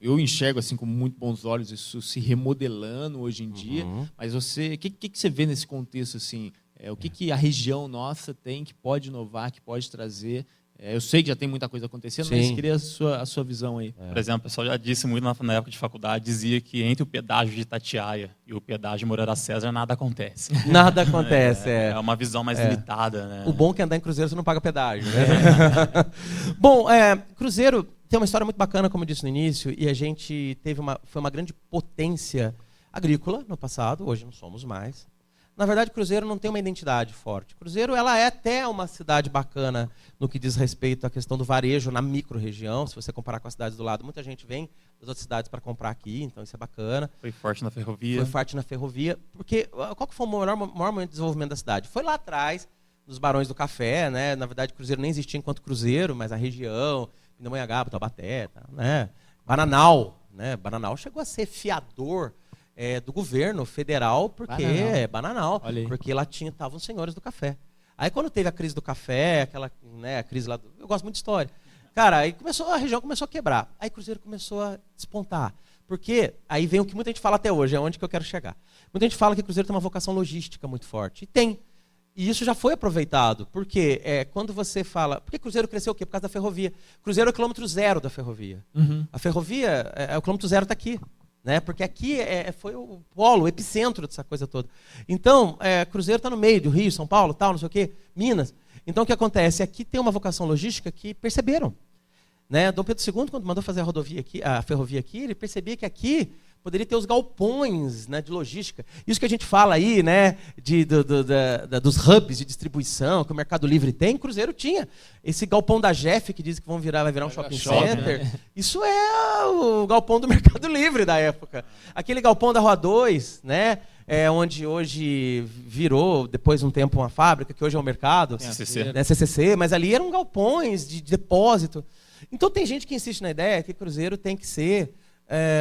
Eu enxergo assim com muito bons olhos isso se remodelando hoje em dia, mas o que você vê nesse contexto assim? O que a região nossa tem que pode inovar, que pode trazer? Eu sei que já tem muita coisa acontecendo, mas queria a sua visão aí. Por exemplo, o pessoal já disse muito na época de faculdade, dizia que entre o pedágio de Itatiaia e o pedágio de Moreira César nada acontece. Nada acontece, É uma visão mais limitada, né? O bom é que andar em cruzeiro você não paga pedágio, né? Bom, cruzeiro tem uma história muito bacana, como eu disse no início, e a gente foi uma grande potência agrícola no passado, hoje não somos mais. Na verdade, Cruzeiro não tem uma identidade forte. Cruzeiro ela é até uma cidade bacana no que diz respeito à questão do varejo na micro-região. Se você comparar com as cidades do lado, muita gente vem das outras cidades para comprar aqui, então isso é bacana. Foi forte na ferrovia. Foi forte na ferrovia. Porque qual que foi o maior momento de desenvolvimento da cidade? Foi lá atrás, nos Barões do Café, né? Na verdade, Cruzeiro nem existia enquanto Cruzeiro, mas a região, Pindamonhangaba, Taubaté, né? Bananal, né? Bananal chegou a ser fiador do governo federal, porque Bananal, porque lá estavam os senhores do café. Aí quando teve a crise do café, aquela, né, a crise lá, eu gosto muito de história. Cara, aí a região começou a quebrar. Aí Cruzeiro começou a despontar. Porque aí vem o que muita gente fala até hoje, é onde que eu quero chegar. Muita gente fala que Cruzeiro tem uma vocação logística muito forte. E tem. E isso já foi aproveitado. Porque quando você fala... Por que Cruzeiro cresceu o quê? Por causa da ferrovia. Cruzeiro é o quilômetro zero da ferrovia. A ferrovia, o quilômetro zero está aqui. Né? Porque aqui foi o polo, o epicentro dessa coisa toda. Então, Cruzeiro está no meio do Rio, São Paulo, tal, não sei o quê, Minas. Então, o que acontece? Aqui tem uma vocação logística que perceberam. Né? Dom Pedro II, quando mandou fazer a ferrovia aqui, ele percebia que aqui poderia ter os galpões, né, de logística. Isso que a gente fala aí, né, dos hubs de distribuição que o Mercado Livre tem, Cruzeiro tinha. Esse galpão da Jeff, que diz que vai virar um shopping center, né? Isso é o galpão do Mercado Livre da época. Aquele galpão da Rua 2, né, onde hoje virou, depois de um tempo, uma fábrica, que hoje é um mercado, CCC. Né, CCC, mas ali eram galpões de depósito. Então tem gente que insiste na ideia que Cruzeiro tem que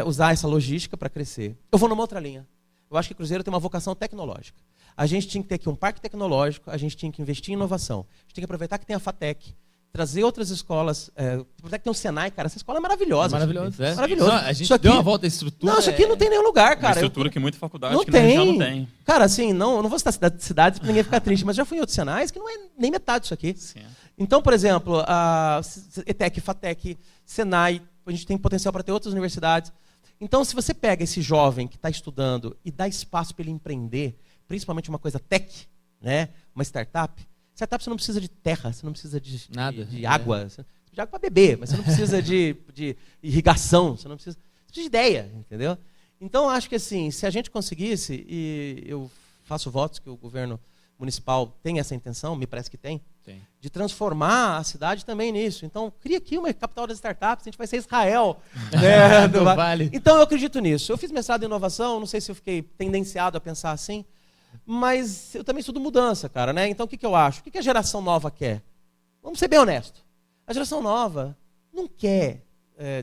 usar essa logística para crescer. Eu vou numa outra linha. Eu acho que Cruzeiro tem uma vocação tecnológica. A gente tinha que ter aqui um parque tecnológico, a gente tinha que investir em inovação. A gente tem que aproveitar que tem a FATEC, trazer outras escolas. Aproveitar que tem o Senai, cara. Essa escola é maravilhosa. Maravilhoso. Maravilhoso. A gente deu uma volta à estrutura. Não, isso aqui não tem nenhum lugar, cara. Uma estrutura que muita faculdade não que na região não tem. Cara, assim, não vou citar cidades para ninguém ficar triste, mas já fui em outros Senais que não é nem metade disso aqui. Sim. Então, por exemplo, a ETEC, FATEC, Senai, a gente tem potencial para ter outras universidades. Então, se você pega esse jovem que está estudando e dá espaço para ele empreender, principalmente uma coisa tech, né, uma startup você não precisa de terra, você não precisa de água, você precisa de água para beber, mas você não precisa de irrigação, você precisa de ideia, entendeu? Então, eu acho que assim, se a gente conseguisse, e eu faço votos que o governo municipal tem essa intenção, me parece que tem, de transformar a cidade também nisso. Então, cria aqui uma capital das startups, a gente vai ser Israel. Né, do Vale. Então, eu acredito nisso. Eu fiz mestrado em inovação, não sei se eu fiquei tendenciado a pensar assim, mas eu também estudo mudança, cara. Né? Então, o que eu acho? O que a geração nova quer? Vamos ser bem honestos. A geração nova não quer,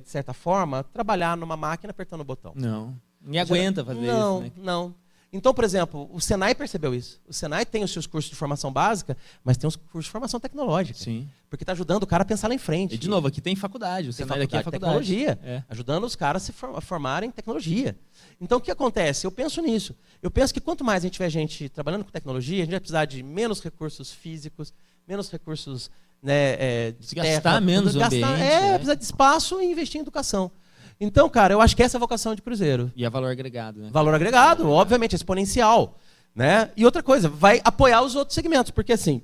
de certa forma, trabalhar numa máquina apertando o botão. Não. Ninguém aguenta fazer isso. Né? Não. Então, por exemplo, o Senai percebeu isso. O Senai tem os seus cursos de formação básica, mas tem os cursos de formação tecnológica. Sim. Porque está ajudando o cara a pensar lá em frente. E, de novo, aqui tem faculdade. O Senai aqui é faculdade. Tecnologia. Ajudando os caras a formarem tecnologia. Então, o que acontece? Eu penso nisso. Eu penso que quanto mais a gente tiver gente trabalhando com tecnologia, a gente vai precisar de menos recursos físicos, menos recursos, né, de gastar menos o ambiente. Precisa de espaço e investir em educação. Então, cara, eu acho que essa é a vocação de Cruzeiro. E é valor agregado, né? Valor agregado, obviamente, exponencial. Né? E outra coisa, vai apoiar os outros segmentos, porque assim,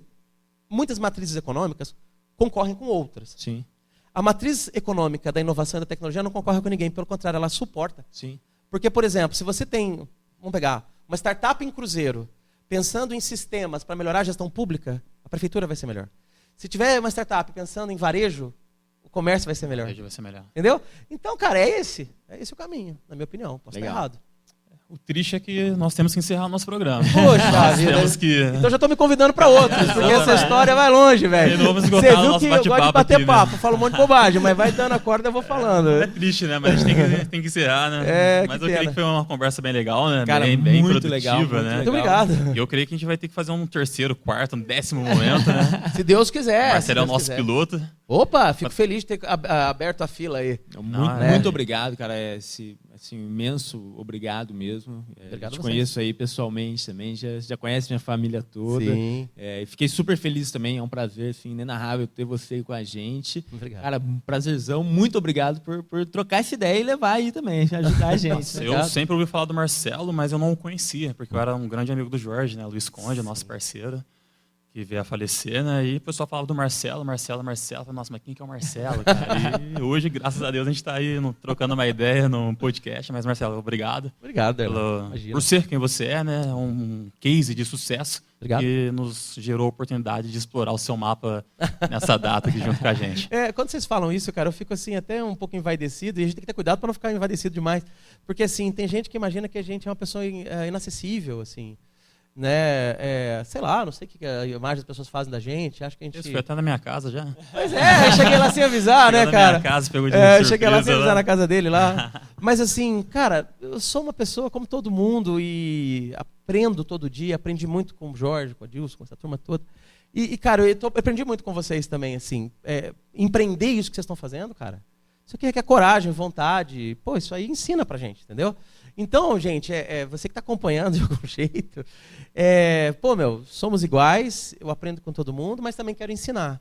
muitas matrizes econômicas concorrem com outras. Sim. A matriz econômica da inovação e da tecnologia não concorre com ninguém, pelo contrário, ela suporta. Sim. Porque, por exemplo, se você tem, vamos pegar, uma startup em Cruzeiro, pensando em sistemas para melhorar a gestão pública, a prefeitura vai ser melhor. Se tiver uma startup pensando em varejo, o comércio vai ser melhor. Vai ser melhor. Entendeu? Então, cara, é esse o caminho, na minha opinião. Posso estar errado. O triste é que nós temos que encerrar o nosso programa. Poxa vida. Então já estou me convidando para outros, porque essa história vai longe, velho. Você viu que eu gosto de bater papo, falo um monte de bobagem, mas vai dando a corda e eu vou falando. É triste, né? Mas a gente tem que encerrar, né? Mas eu creio que foi uma conversa bem legal, né? Cara, bem muito produtiva, legal, né? Muito obrigado. E eu creio que a gente vai ter que fazer um terceiro, quarto, 10º momento, né? Se Deus quiser. Marcelo é o nosso piloto. Opa, fico feliz de ter aberto a fila aí. Muito obrigado, cara. Esse imenso obrigado mesmo. Obrigado te conheço aí pessoalmente também, já conhece minha família toda. Sim. Fiquei super feliz também, é um prazer assim, inenarrável ter você aí com a gente. Obrigado. Cara, um prazerzão, muito obrigado por trocar essa ideia e levar aí também, ajudar a gente. Nossa, eu sempre ouvi falar do Marcelo, mas eu não o conhecia, porque eu era um grande amigo do Jorge, né? Luiz Conde, nosso parceiro, que veio a falecer, né? E o pessoal falava do Marcelo. Falei, nossa, mas quem que é o Marcelo, cara? E hoje, graças a Deus, a gente está aí trocando uma ideia num podcast. Mas, Marcelo, obrigado. Obrigado, por ser quem você é, né? Um case de sucesso. Obrigado. Que nos gerou a oportunidade de explorar o seu mapa nessa data aqui junto com a gente. Quando vocês falam isso, cara, eu fico assim até um pouco envaidecido, e a gente tem que ter cuidado para não ficar envaidecido demais. Porque, assim, tem gente que imagina que a gente é uma pessoa inacessível, assim. Né? Sei lá, não sei o que a imagem das pessoas fazem da gente. Acho que a gente... Isso foi até na minha casa já. Pois eu cheguei lá sem avisar, né, cara? Na minha casa, pegou de surpresa, cheguei lá sem avisar na casa dele lá. Mas assim, cara, eu sou uma pessoa como todo mundo e aprendo todo dia, aprendi muito com o Jorge, com a Dilson, com essa turma toda. E cara, eu aprendi muito com vocês também, assim. Empreender isso que vocês estão fazendo, cara. Isso aqui requer coragem, vontade. Pô, isso aí ensina pra gente, entendeu? Então, gente, você que está acompanhando de algum jeito, somos iguais, eu aprendo com todo mundo, mas também quero ensinar.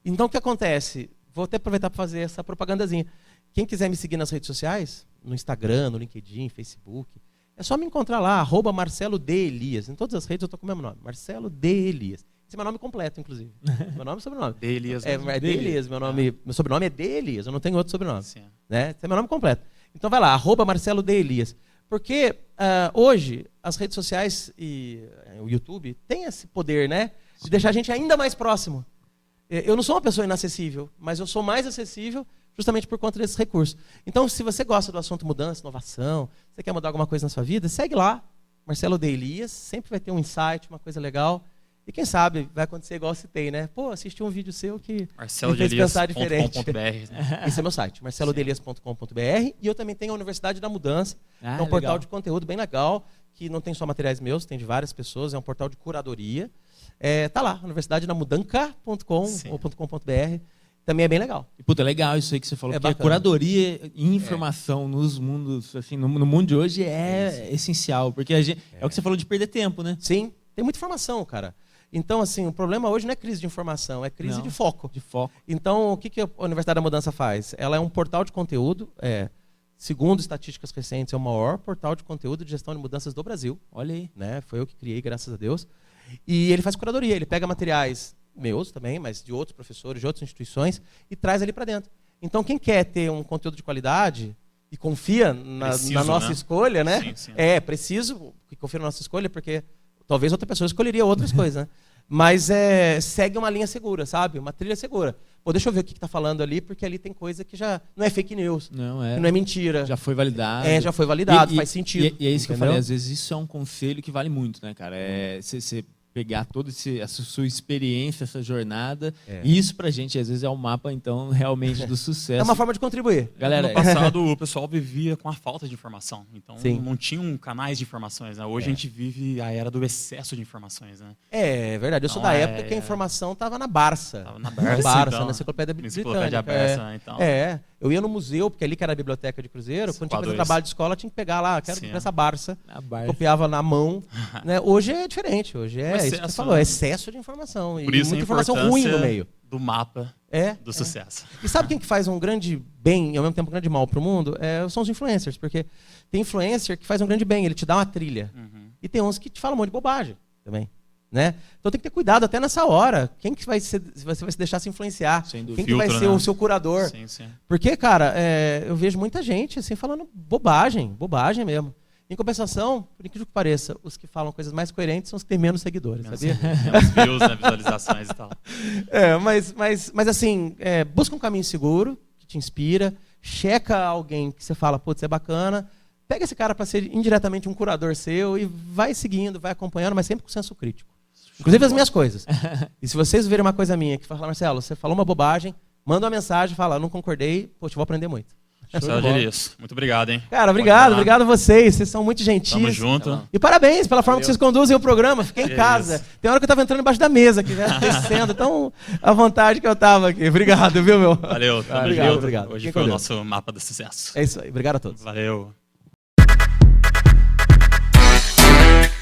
Então, o que acontece? Vou até aproveitar para fazer essa propagandazinha. Quem quiser me seguir nas redes sociais, no Instagram, no LinkedIn, Facebook, é só me encontrar lá, @Marcelo D. Elias. Em todas as redes eu estou com o mesmo nome, Marcelo D. Elias. Esse é meu nome completo, inclusive. Meu nome e sobrenome. D. Elias. É D. Elias. Meu sobrenome é D. Elias, eu não tenho outro sobrenome. Sim. Né? Esse é meu nome completo. Então vai lá, @Marcelo D. Elias. Porque hoje as redes sociais e o YouTube têm esse poder, né, de deixar a gente ainda mais próximo. Eu não sou uma pessoa inacessível, mas eu sou mais acessível justamente por conta desses recursos. Então, se você gosta do assunto mudança, inovação, você quer mudar alguma coisa na sua vida, segue lá, Marcelo D. Elias, sempre vai ter um insight, uma coisa legal. E quem sabe vai acontecer igual eu citei, né? Pô, assisti um vídeo seu que me fez pensar diferente. Esse é meu site, marcelodelias.com.br. E eu também tenho a Universidade da Mudança, que é um portal de conteúdo bem legal, que não tem só materiais meus, tem de várias pessoas, é um portal de curadoria. Tá lá, universidadedamudanca.com.br. Também é bem legal. E, puta, é legal isso aí que você falou, porque a curadoria e informação nos mundos, assim, no mundo de hoje é essencial, porque é o que você falou de perder tempo, né? Sim, tem muita informação, cara. Então, assim, o problema hoje não é crise de informação, é crise de foco. De foco. Então, o que a Universidade da Mudança faz? Ela é um portal de conteúdo, segundo estatísticas recentes, é o maior portal de conteúdo de gestão de mudanças do Brasil. Olha aí. Né? Foi eu que criei, graças a Deus. E ele faz curadoria, ele pega materiais meus também, mas de outros professores, de outras instituições, e traz ali para dentro. Então, quem quer ter um conteúdo de qualidade e confia na nossa escolha, né? Sim. Preciso que confia na nossa escolha, porque talvez outra pessoa escolheria outras coisas, né? Mas segue uma linha segura, sabe? Uma trilha segura. Pô, deixa eu ver o que está falando ali, porque ali tem coisa que já não é fake news, não é mentira. Já foi validado. Já foi validado, faz sentido. E é isso que eu falei, às vezes isso é um conselho que vale muito, né, cara? Você pegar toda essa sua experiência, essa jornada, e isso pra gente, às vezes, é um mapa, então, realmente, do sucesso. É uma forma de contribuir. Galera, no passado, o pessoal vivia com a falta de informação. Então, Sim. não tinham canais de informações, né? Hoje a gente vive a era do excesso de informações, né? É verdade. Eu sou da época que a informação estava na Barça. Estava na Barça, então, na Enciclopédia Britânica. Então. Eu ia no museu, porque ali que era a biblioteca de Cruzeiro, quando tinha que fazer trabalho de escola, tinha que pegar lá, quero essa Barça. Copiava na mão. Né? Hoje é diferente, hoje é isso que você falou, excesso de informação. Por isso muita informação ruim no meio. Do mapa do sucesso. E sabe quem que faz um grande bem e ao mesmo tempo um grande mal para o mundo? São os influencers, porque tem influencer que faz um grande bem, ele te dá uma trilha. E tem uns que te falam um monte de bobagem também. Né? Então tem que ter cuidado até nessa hora. Quem que você vai se deixar se influenciar? Quem que vai ser o seu curador? Sim. Porque, cara, eu vejo muita gente assim falando bobagem mesmo. Em compensação, por incrível que pareça, os que falam coisas mais coerentes são os que têm menos seguidores, sabia? Menos views, né, visualizações e tal. Mas assim, busca um caminho seguro, que te inspira, checa alguém que você fala, putz, é bacana, pega esse cara para ser indiretamente um curador seu e vai seguindo, vai acompanhando, mas sempre com senso crítico. Inclusive as minhas coisas. E se vocês verem uma coisa minha que fala, Marcelo, você falou uma bobagem, manda uma mensagem, fala, não concordei, poxa, vou aprender muito. Marcelo de Elias, muito obrigado, hein? Cara, obrigado a vocês são muito gentis. Tamo junto. E parabéns pela forma que vocês conduzem o programa, fiquei em casa. Isso. Tem hora que eu tava entrando embaixo da mesa aqui, né? Descendo, tão à vontade que eu tava aqui. Obrigado, viu, meu? Valeu, tamo obrigado, junto. obrigado. Hoje foi o nosso mapa do sucesso. É isso aí, obrigado a todos. Valeu.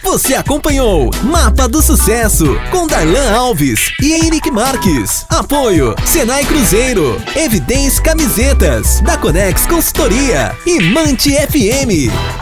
Você acompanhou Mapa do Sucesso com Darlan Alves e Henrique Marques. Apoio Senai Cruzeiro, Evidência Camisetas, da Conex Consultoria e Mante FM.